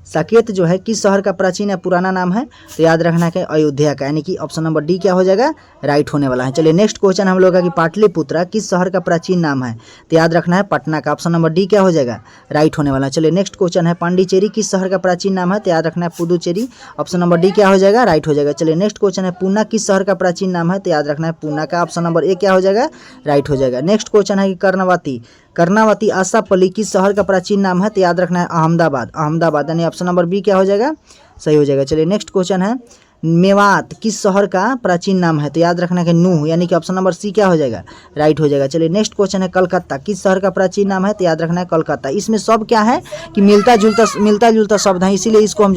साकेत जो है किस शहर का प्राचीन या पुराना नाम है? तो याद रखना है अयोध्या का, यानी कि ऑप्शन नंबर डी क्या हो जाएगा? राइट होने वाला है। चलिए नेक्स्ट क्वेश्चन हम लोग का कि पाटलिपुत्रा किस शहर का प्राचीन नाम है? तो याद रखना है पटना का, ऑप्शन नंबर डी क्या हो जाएगा? राइट होने वाला है। चलिए नेक्स्ट क्वेश्चन है, पांडिचेरी किस शहर का प्राचीन नाम है? तो याद रखना है पुदुचेरी, ऑप्शन नंबर डी क्या हो जाएगा? राइट हो जाएगा। चलिए नेक्स्ट क्वेश्चन है, पूना किस शहर का प्राचीन नाम है? तो याद रखना है पूना का, ऑप्शन नंबर ए क्या हो जाएगा? राइट हो जाएगा। नेक्स्ट क्वेश्चन है कि कर्णावती, कर्णावती आशापल्ली किस शहर का प्राचीन नाम है? तो याद रखना है अहमदाबाद, अहमदाबाद, यानी ऑप्शन नंबर बी क्या हो जाएगा? सही हो जाएगा। चलिए नेक्स्ट क्वेश्चन है, मेवात किस शहर का प्राचीन नाम है? तो याद रखना है नूह, यानी कि ऑप्शन नंबर सी क्या हो जाएगा? राइट हो जाएगा। चलिए नेक्स्ट क्वेश्चन है, कलकत्ता किस शहर का प्राचीन नाम है? तो याद रखना है कलकत्ता। इसमें सब क्या है कि मिलता जुलता शब्द है, इसीलिए इसको हम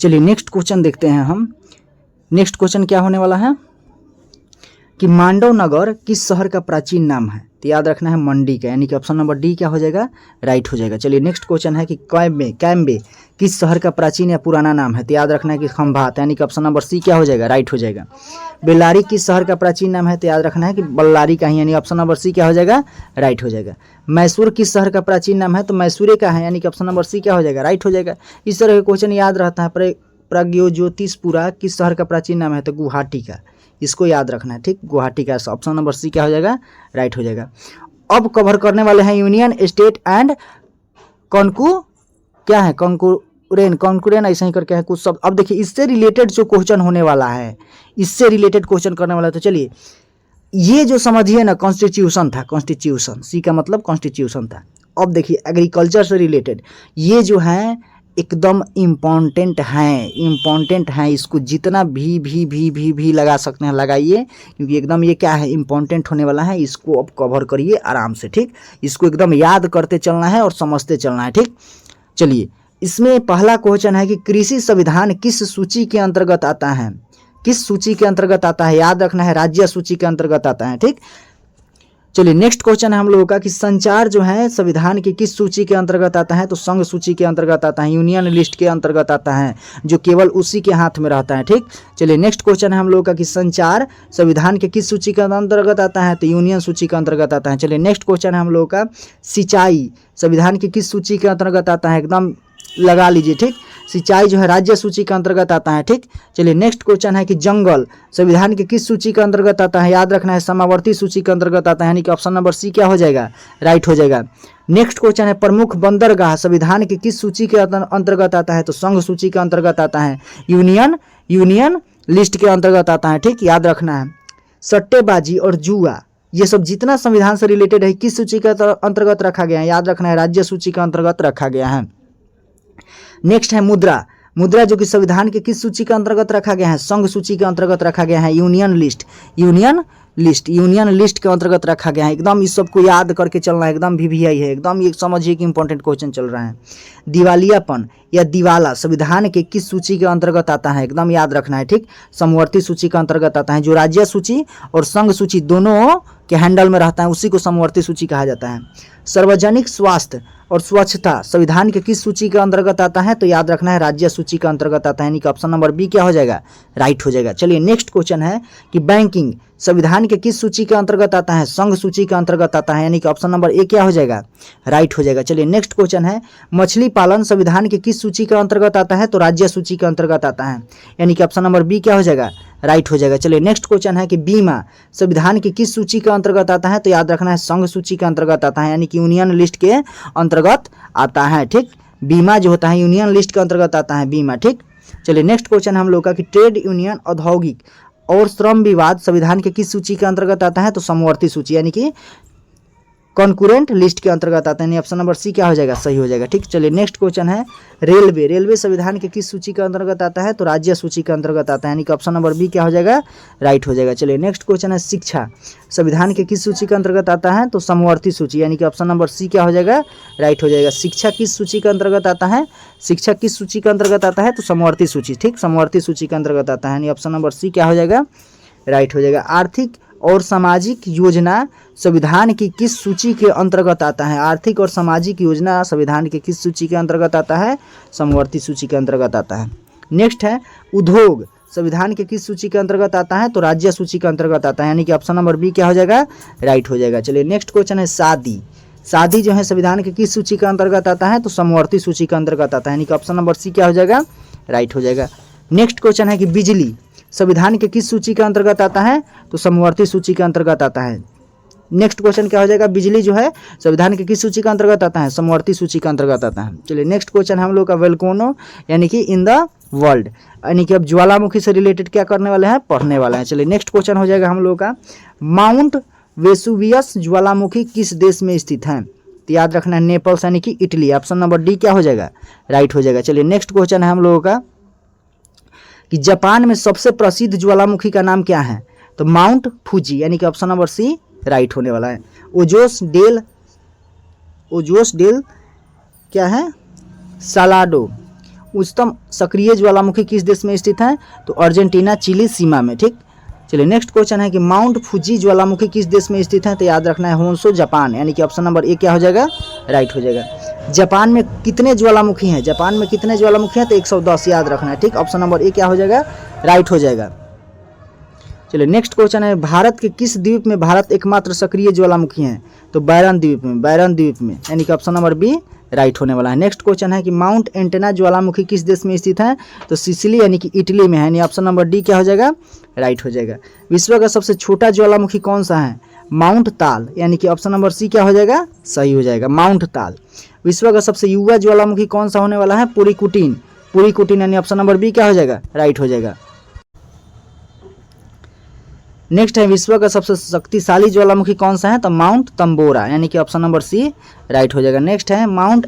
चलिए नेक्स्ट क्वेश्चन देखते हैं हम। नेक्स्ट क्वेश्चन क्या होने वाला है कि मांडव नगर किस शहर का प्राचीन नाम है? तो याद रखना है मंडी का, यानी कि ऑप्शन नंबर डी क्या हो जाएगा? राइट हो जाएगा। चलिए नेक्स्ट क्वेश्चन है कि कैम्बे किस शहर का प्राचीन या पुराना नाम है? तो याद रखना है कि खंभात, यानी कि ऑप्शन नंबर सी क्या हो जाएगा? राइट हो जाएगा। बेल्लारी किस शहर का प्राचीन नाम है? तो याद रखना है कि बल्लारी का ही, यानी ऑप्शन नंबर सी क्या हो जाएगा? राइट हो जाएगा। मैसूर किस शहर का प्राचीन नाम है? तो मैसूरे का है, यानी कि ऑप्शन नंबर सी क्या हो जाएगा? राइट हो जाएगा। इस तरह के क्वेश्चन याद रहता है। प्रज्ञोज्योतिषपुरा किस शहर का प्राचीन नाम है? तो गुवाहाटी का, इसको याद रखना है, ठीक, गुवाहाटी का, ऑप्शन नंबर सी क्या हो जाएगा? राइट हो जाएगा। अब कवर करने वाले हैं यूनियन स्टेट एंड क्या है कॉन्कुरेन ऐसा ही करके है कुछ शब्द। अब देखिए इससे रिलेटेड जो क्वेश्चन होने वाला है, इससे रिलेटेड क्वेश्चन करने वाला है। तो चलिए ये जो समझिए ना, कॉन्स्टिट्यूशन था, कॉन्स्टिट्यूशन, सी का मतलब कॉन्स्टिट्यूशन था। अब देखिए एग्रीकल्चर से रिलेटेड ये जो है एकदम इम्पॉर्टेंट हैं, इसको जितना भी लगा सकते हैं लगाइए, क्योंकि एकदम ये क्या है, इम्पॉर्टेंट होने वाला है। इसको अब कवर करिए आराम से, ठीक, इसको एकदम याद करते चलना है और समझते चलना है, ठीक। चलिए इसमें पहला क्वेश्चन है कि कृषि संविधान किस सूची के अंतर्गत आता है? किस सूची के अंतर्गत आता है? याद रखना है राज्य सूची के अंतर्गत आता है, ठीक। चलिए नेक्स्ट क्वेश्चन है हम लोगों का कि संचार जो है संविधान की किस सूची के अंतर्गत आता है? तो संघ सूची के अंतर्गत आता है, यूनियन लिस्ट के अंतर्गत आता है, जो केवल उसी के हाथ में रहता है। ठीक, चलिए नेक्स्ट क्वेश्चन है हम लोगों का कि संचार संविधान के किस सूची के अंतर्गत आता है? तो यूनियन सूची के अंतर्गत आता है। चलिए नेक्स्ट क्वेश्चन है हम लोगों का सिंचाई संविधान की किस सूची के अंतर्गत आता है? एकदम लगा लीजिए। ठीक, सिंचाई जो है राज्य सूची के अंतर्गत आता है। ठीक, चलिए नेक्स्ट क्वेश्चन है कि जंगल संविधान के किस सूची के अंतर्गत आता है? याद रखना है समावर्ती सूची के अंतर्गत आता है, यानी कि ऑप्शन नंबर सी क्या हो जाएगा? राइट हो जाएगा। नेक्स्ट क्वेश्चन है प्रमुख बंदरगाह संविधान के किस सूची के अंतर्गत आता है? तो संघ सूची के अंतर्गत आता है, यूनियन लिस्ट के अंतर्गत आता है। ठीक, याद रखना है। सट्टेबाजी और जुआ ये सब जितना संविधान से रिलेटेड है किस सूची के अंतर्गत रखा गया है? याद रखना है राज्य सूची के अंतर्गत रखा गया है। नेक्स्ट है मुद्रा जो कि संविधान के किस सूची के अंतर्गत रखा गया है? संघ सूची के अंतर्गत रखा गया है, यूनियन लिस्ट के अंतर्गत रखा गया है। एकदम इस सबको याद करके चलना है, एकदम VVI है, एकदम ये समझिए कि इंपॉर्टेंट क्वेश्चन चल रहा है। दिवालियापन या दिवाला संविधान के किस सूची के अंतर्गत आता है? एकदम याद रखना है। ठीक, समवर्ती सूची के अंतर्गत आता है, जो राज्य सूची और संघ सूची दोनों के हैंडल में रहता है उसी को समवर्ती सूची कहा जाता है। सार्वजनिक स्वास्थ्य और स्वच्छता संविधान के किस सूची के अंतर्गत आता है? तो याद रखना है राज्य सूची के अंतर्गत आता है, यानी कि ऑप्शन नंबर बी क्या हो जाएगा? राइट हो जाएगा। चलिए नेक्स्ट क्वेश्चन है कि बैंकिंग संविधान के किस सूची के अंतर्गत आता है? संघ सूची के अंतर्गत आता है, यानी कि ऑप्शन नंबर ए क्या हो जाएगा? राइट हो जाएगा। चलिए नेक्स्ट क्वेश्चन है मछली पालन संविधान के किस सूची के अंतर्गत आता है? तो राज्य सूची के अंतर्गत आता है, यानी कि ऑप्शन नंबर बी क्या हो जाएगा? राइट हो जाएगा। चलिए नेक्स्ट क्वेश्चन है कि बीमा संविधान की किस सूची के अंतर्गत आता है? तो याद रखना है संघ सूची के अंतर्गत आता है, यानी कि यूनियन लिस्ट के अंतर्गत आता है। ठीक, बीमा जो होता है यूनियन लिस्ट के अंतर्गत आता है बीमा। ठीक, चलिए नेक्स्ट क्वेश्चन हम लोग का कि ट्रेड यूनियन औद्योगिक और श्रम विवाद संविधान के किस सूची के अंतर्गत आता है? तो समवर्ती सूची, यानी कि कॉन्करेंट लिस्ट के अंतर्गत आता है, ऑप्शन नंबर सी क्या हो जाएगा? सही हो जाएगा। ठीक, चलिए नेक्स्ट क्वेश्चन है रेलवे संविधान के किस सूची के अंतर्गत आता है? तो राज्य सूची के अंतर्गत आता है, यानी कि ऑप्शन नंबर बी क्या हो जाएगा? राइट हो जाएगा। चलिए नेक्स्ट क्वेश्चन है शिक्षा संविधान के किस सूची के अंतर्गत आता है? तो समवर्ती सूची, यानी कि ऑप्शन नंबर सी क्या हो जाएगा? राइट हो जाएगा। शिक्षा किस सूची के अंतर्गत आता है? शिक्षा किस सूची के अंतर्गत आता है? तो समवर्ती सूची। ठीक, समवर्ती सूची के अंतर्गत आता है, यानी ऑप्शन नंबर सी क्या हो जाएगा? राइट हो जाएगा। आर्थिक और सामाजिक योजना संविधान की किस सूची के अंतर्गत आता है? आर्थिक और सामाजिक योजना संविधान के किस सूची के अंतर्गत आता है? समवर्ती सूची के अंतर्गत आता है। नेक्स्ट है उद्योग संविधान के किस सूची के अंतर्गत आता है? तो राज्य सूची के अंतर्गत आता है, यानी कि ऑप्शन नंबर बी क्या हो जाएगा? राइट हो जाएगा। चलिए नेक्स्ट क्वेश्चन है शादी जो है संविधान के किस सूची के अंतर्गत आता है? तो समवर्ती सूची के अंतर्गत आता है, यानी कि ऑप्शन नंबर सी क्या हो जाएगा? राइट हो जाएगा। नेक्स्ट क्वेश्चन है कि बिजली संविधान के किस सूची के अंतर्गत आता है? तो समवर्ती सूची के अंतर्गत आता है। नेक्स्ट क्वेश्चन क्या हो जाएगा? बिजली जो है संविधान के किस सूची के अंतर्गत आता है? समवर्ती सूची के अंतर्गत आता है। चलिए नेक्स्ट क्वेश्चन हम लोग का वेलकोनो यानी कि इन द वर्ल्ड, यानी कि अब ज्वालामुखी से रिलेटेड क्या करने वाले हैं? पढ़ने वाले हैं। चलिए नेक्स्ट क्वेश्चन हो जाएगा हम लोग का माउंट वेसुवियस ज्वालामुखी किस देश में स्थित है? तो याद रखना है नेपल्स यानी कि इटली, ऑप्शन नंबर डी क्या हो जाएगा? राइट हो जाएगा। चलिए नेक्स्ट क्वेश्चन है हम लोगों का कि जापान में सबसे प्रसिद्ध ज्वालामुखी का नाम क्या है? तो माउंट फूजी, यानी कि ऑप्शन नंबर सी राइट होने वाला है। ओजोस डेल क्या है? सालाडो उच्चतम सक्रिय ज्वालामुखी किस देश में स्थित है? तो अर्जेंटीना चिली सीमा में। ठीक, चलिए नेक्स्ट क्वेश्चन है कि माउंट फूजी ज्वालामुखी किस देश में स्थित है? तो याद रखना है होन्शो जापान, यानी कि ऑप्शन नंबर ए क्या हो जाएगा? राइट हो जाएगा। जापान में कितने ज्वालामुखी हैं? जापान में कितने ज्वालामुखी हैं? तो 110 याद रखना है। ठीक, ऑप्शन नंबर ए क्या हो जाएगा? राइट हो जाएगा। चलिए नेक्स्ट क्वेश्चन है भारत के किस द्वीप में भारत एकमात्र सक्रिय ज्वालामुखी है? तो बैरन द्वीप में, यानी कि ऑप्शन नंबर बी राइट होने वाला है। नेक्स्ट क्वेश्चन है कि माउंट एंटेना ज्वालामुखी किस देश में स्थित है? तो सिसिली यानी कि इटली में है, यानी ऑप्शन नंबर डी क्या हो जाएगा? राइट हो जाएगा। विश्व का सबसे छोटा ज्वालामुखी कौन सा है? माउंट ताल, यानी कि ऑप्शन नंबर सी क्या हो जाएगा? सही हो जाएगा, माउंट ताल। विश्व का सबसे युवा ज्वालामुखी कौन सा होने वाला है? पुरीकुटीन, यानी ऑप्शन नंबर बी क्या हो जाएगा? राइट हो जाएगा। नेक्स्ट है विश्व का सबसे शक्तिशाली ज्वालामुखी कौन सा है? तो माउंट तंबोरा, यानी कि ऑप्शन नंबर सी राइट हो जाएगा। नेक्स्ट है माउंट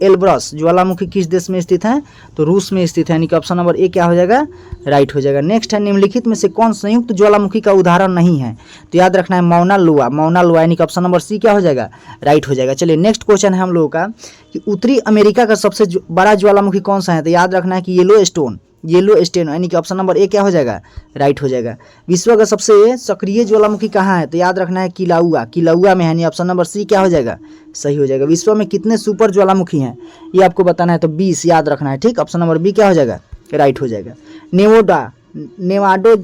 एल्ब्रस ज्वालामुखी किस देश में स्थित है? तो रूस में स्थित है, यानी कि ऑप्शन नंबर ए क्या हो जाएगा? राइट हो जाएगा। नेक्स्ट है निम्नलिखित में से कौन संयुक्त ज्वालामुखी का उदाहरण नहीं है? तो याद रखना है मौना लुआ, यानी कि ऑप्शन नंबर सी क्या हो जाएगा? राइट हो जाएगा। चलिए नेक्स्ट क्वेश्चन है हम लोगों का कि उत्तरी अमेरिका का सबसे बड़ा ज्वालामुखी कौन सा है? तो याद रखना है कि येलो स्टोन, येलो स्टेनो, यानी कि ऑप्शन नंबर ए क्या हो जाएगा, राइट हो जाएगा। विश्व का सबसे सक्रिय ज्वालामुखी कहाँ है, तो याद रखना है किलाउआ, किलाउआ में है, यानी ऑप्शन नंबर सी क्या हो जाएगा, सही हो जाएगा। विश्व में कितने सुपर ज्वालामुखी हैं ये आपको बताना है, तो 20 याद रखना है, ठीक। ऑप्शन नंबर बी क्या हो जाएगा, राइट हो जाएगा। नेवाडो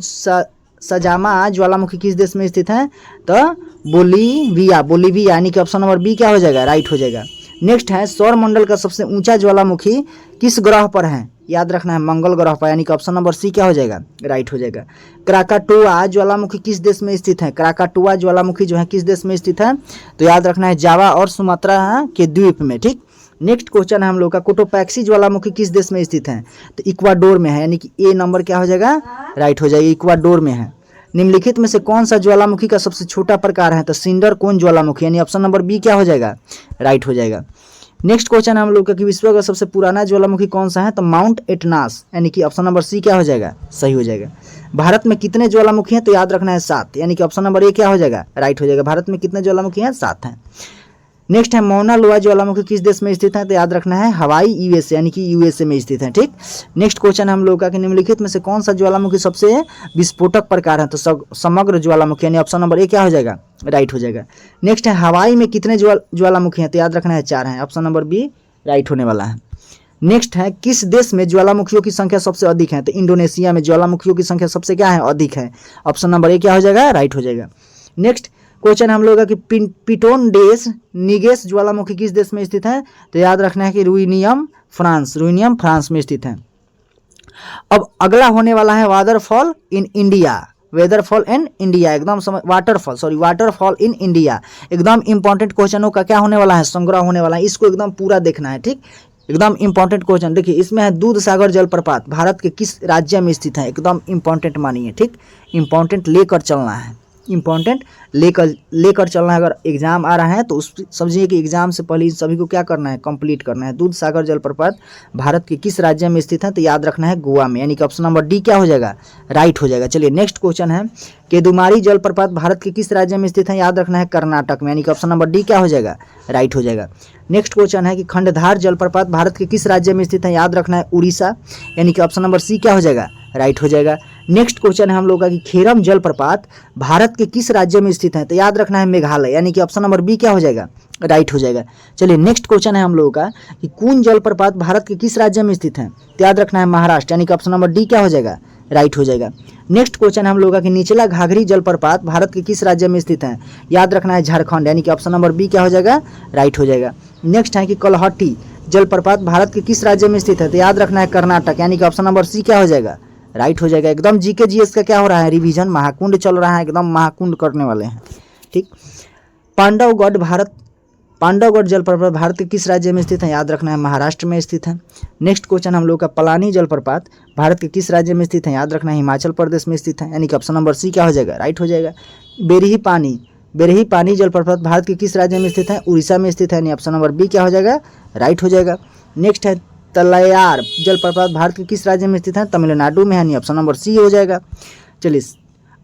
सजामा ज्वालामुखी किस देश में स्थित है, तो बोलीविया, यानी कि ऑप्शन नंबर बी क्या हो जाएगा, राइट हो जाएगा। नेक्स्ट है सौर मंडल का सबसे ऊंचा ज्वालामुखी किस ग्रह पर है, याद रखना है मंगल ग्रह पर, यानी कि ऑप्शन नंबर सी क्या हो जाएगा, राइट हो जाएगा। क्राकाटुआ ज्वालामुखी किस देश में स्थित है, क्राकाटुआ ज्वालामुखी जो है किस देश में स्थित है, तो याद रखना है जावा और सुमात्रा के द्वीप में, ठीक। नेक्स्ट क्वेश्चन है हम लोग का कोटोपैक्सी ज्वालामुखी किस देश में स्थित है, तो इक्वाडोर में है, यानी कि ए नंबर क्या हो जाएगा, राइट हो जाएगा, इक्वाडोर में है। निम्नलिखित में से कौन सा ज्वालामुखी का सबसे छोटा प्रकार है, तो सिंडर कोन ज्वालामुखी, यानी ऑप्शन नंबर बी क्या हो जाएगा, राइट हो जाएगा। नेक्स्ट क्वेश्चन हम लोग का कि विश्व का सबसे पुराना ज्वालामुखी कौन सा है, तो माउंट एटनास, यानी कि ऑप्शन नंबर सी क्या हो जाएगा, सही हो जाएगा। भारत में कितने ज्वालामुखी हैं, तो याद रखना है 7, यानी कि ऑप्शन नंबर ए क्या हो जाएगा, राइट हो जाएगा। भारत में कितने ज्वालामुखी हैं, 7 हैं। नेक्स्ट है मौना लोआ ज्वालामुखी किस देश में स्थित है, तो याद रखना है हवाई यूएसए, यानी कि यूएसए में स्थित है, ठीक। नेक्स्ट क्वेश्चन हम लोग का कि निम्नलिखित में से कौन सा ज्वालामुखी सबसे विस्फोटक प्रकार है, तो समग्र ज्वालामुखी, यानी ऑप्शन नंबर ए क्या हो जाएगा, राइट हो जाएगा। नेक्स्ट है हवाई में कितने ज्वालामुखी हैं, तो याद रखना है 4 हैं, ऑप्शन नंबर बी राइट होने वाला है। नेक्स्ट है किस देश में ज्वालामुखियों की संख्या सबसे अधिक है, तो इंडोनेशिया में ज्वालामुखियों की संख्या सबसे क्या है, अधिक है, ऑप्शन नंबर ए क्या हो जाएगा, राइट हो जाएगा। नेक्स्ट क्वेश्चन हम लोग का कि पिटोनडेस निगेस ज्वालामुखी किस देश में स्थित है, तो याद रखना है कि रुइनियम फ्रांस में स्थित है। अब अगला होने वाला है वाटरफॉल इन इंडिया, एकदम वाटरफॉल इन इंडिया, एकदम इंपॉर्टेंट क्वेश्चनों का क्या होने वाला है, संग्रह होने वाला है, इसको एकदम पूरा देखना है, ठीक। एकदम इंपॉर्टेंट क्वेश्चन देखिए, इसमें है दूध सागर जलप्रपात भारत के किस राज्य में स्थित है, एकदम इंपॉर्टेंट मानिए, ठीक। इंपॉर्टेंट लेकर चलना है, इंपॉर्टेंट लेकर चलना है। अगर एग्जाम आ रहा है तो उस समझिए कि एग्जाम से पहले इन सभी को क्या करना है, कंप्लीट करना है। दूध सागर जलप्रपात भारत के किस राज्य में स्थित है, तो याद रखना है गोवा में, यानी कि ऑप्शन नंबर डी क्या हो जाएगा, राइट हो जाएगा। चलिए नेक्स्ट क्वेश्चन है केदुमारी जलप्रपात भारत के किस राज्य में स्थित है, याद रखना है कर्नाटक में, यानी कि ऑप्शन नंबर डी क्या हो जाएगा, राइट हो जाएगा। नेक्स्ट क्वेश्चन है कि खंडधार जलप्रपात भारत के किस राज्य में स्थित है, याद रखना है उड़ीसा, यानी कि ऑप्शन नंबर सी क्या हो जाएगा, राइट हो जाएगा। नेक्स्ट क्वेश्चन है हम लोग का कि खेरम जलप्रपात भारत के किस राज्य में स्थित है, तो याद रखना है मेघालय, यानी कि ऑप्शन नंबर बी क्या हो जाएगा, राइट हो जाएगा। चलिए नेक्स्ट क्वेश्चन है हम लोगों का कि कून जलप्रपात भारत के किस राज्य में स्थित है, तो याद रखना है महाराष्ट्र, यानी कि ऑप्शन नंबर डी क्या हो जाएगा, राइट हो जाएगा। नेक्स्ट क्वेश्चन हम लोगों का कि निचला घाघरी जलप्रपात भारत के किस राज्य में स्थित है, याद रखना है झारखंड, यानी कि ऑप्शन नंबर बी क्या हो जाएगा, राइट हो जाएगा। नेक्स्ट है कि कलहट्टी जलप्रपात भारत के किस राज्य में स्थित है, तो याद रखना है कर्नाटक, यानी कि ऑप्शन नंबर सी क्या हो जाएगा, राइट हो जाएगा। एकदम जीके जीएस का क्या हो रहा है, रिवीजन, महाकुंड चल रहा है, एकदम महाकुंड करने वाले हैं, ठीक। पांडवगढ़ जलप्रपात भारत के किस राज्य में स्थित है, याद रखना है महाराष्ट्र में स्थित है। नेक्स्ट क्वेश्चन हम लोग का पलानी जलप्रपात भारत के किस राज्य में स्थित है, याद रखना है हिमाचल प्रदेश में स्थित है, यानी कि ऑप्शन नंबर सी क्या हो जाएगा, राइट हो जाएगा। बेरही पानी जलप्रपात भारत के किस राज्य में स्थित है, उड़ीसा में स्थित है, यानी ऑप्शन नंबर बी क्या हो जाएगा, राइट हो जाएगा। नेक्स्ट है तलयार जलप्रपात भारत के किस राज्य में स्थित है, तमिलनाडु में है, यानी ऑप्शन नंबर सी हो जाएगा। चलिए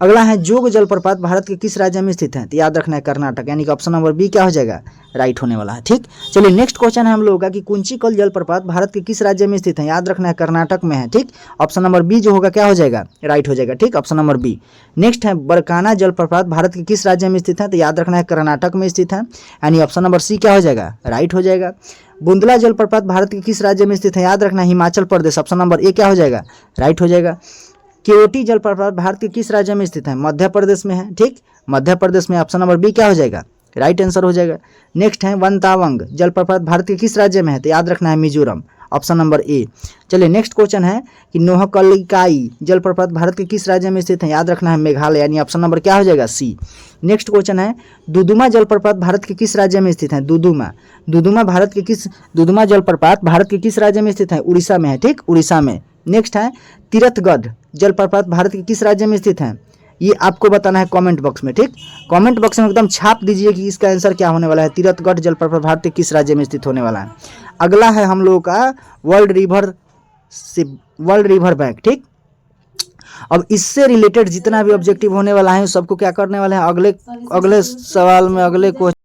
अगला है जोग जलप्रपात भारत के किस राज्य में स्थित है, तो याद रखना है कर्नाटक, यानी कि ऑप्शन नंबर बी क्या हो जाएगा, राइट होने वाला है, ठीक। चलिए नेक्स्ट क्वेश्चन है हम लोगों का कि कुंचिकल जलप्रपात भारत के किस राज्य में स्थित है, याद रखना है कर्नाटक में है, ठीक। ऑप्शन नंबर बी जो होगा क्या हो जाएगा, राइट हो जाएगा, ठीक, ऑप्शन नंबर बी। नेक्स्ट है बरकाना जलप्रपात भारत के किस राज्य में स्थित है, तो याद रखना है कर्नाटक में स्थित है, यानी ऑप्शन नंबर सी क्या हो जाएगा, राइट हो जाएगा। बुंदला जलप्रपात भारत के किस राज्य में स्थित है, याद रखना है Himachal Pradesh, option number A क्या हो जाएगा, राइट हो जाएगा। केओटी जलप्रपात भारत के किस राज्य में स्थित है, मध्य प्रदेश में है, ठीक, मध्य प्रदेश में, ऑप्शन नंबर बी क्या हो जाएगा, राइट आंसर हो जाएगा। नेक्स्ट है वनतावंग जलप्रपात भारत के किस राज्य में है, तो याद रखना है मिजोरम, ऑप्शन नंबर ए। चलिए नेक्स्ट क्वेश्चन है कि नोहकलिकाई जलप्रपात भारत के किस राज्य में स्थित है, याद रखना है मेघालय, यानी ऑप्शन नंबर क्या हो जाएगा, सी। नेक्स्ट क्वेश्चन है दुदुमा जलप्रपात भारत के किस राज्य में स्थित है, दुदुमा जलप्रपात भारत के किस राज्य में स्थित है, उड़ीसा में है, ठीक, उड़ीसा में। नेक्स्ट है तीरथगढ़ जलप्रपात भारत के किस राज्य में स्थित है, ये आपको बताना है कमेंट बॉक्स में, ठीक। कमेंट बॉक्स में एकदम छाप दीजिए कि इसका आंसर क्या होने वाला है, तीरथगढ़ जलप्रपात भारत के किस राज्य में स्थित होने वाला है। अगला है हम लोगों का वर्ल्ड रिवर बैंक, ठीक। अब इससे रिलेटेड जितना भी ऑब्जेक्टिव होने वाला है सबको क्या करने वाले हैं, अगले सवाल में, अगले क्वेश्चन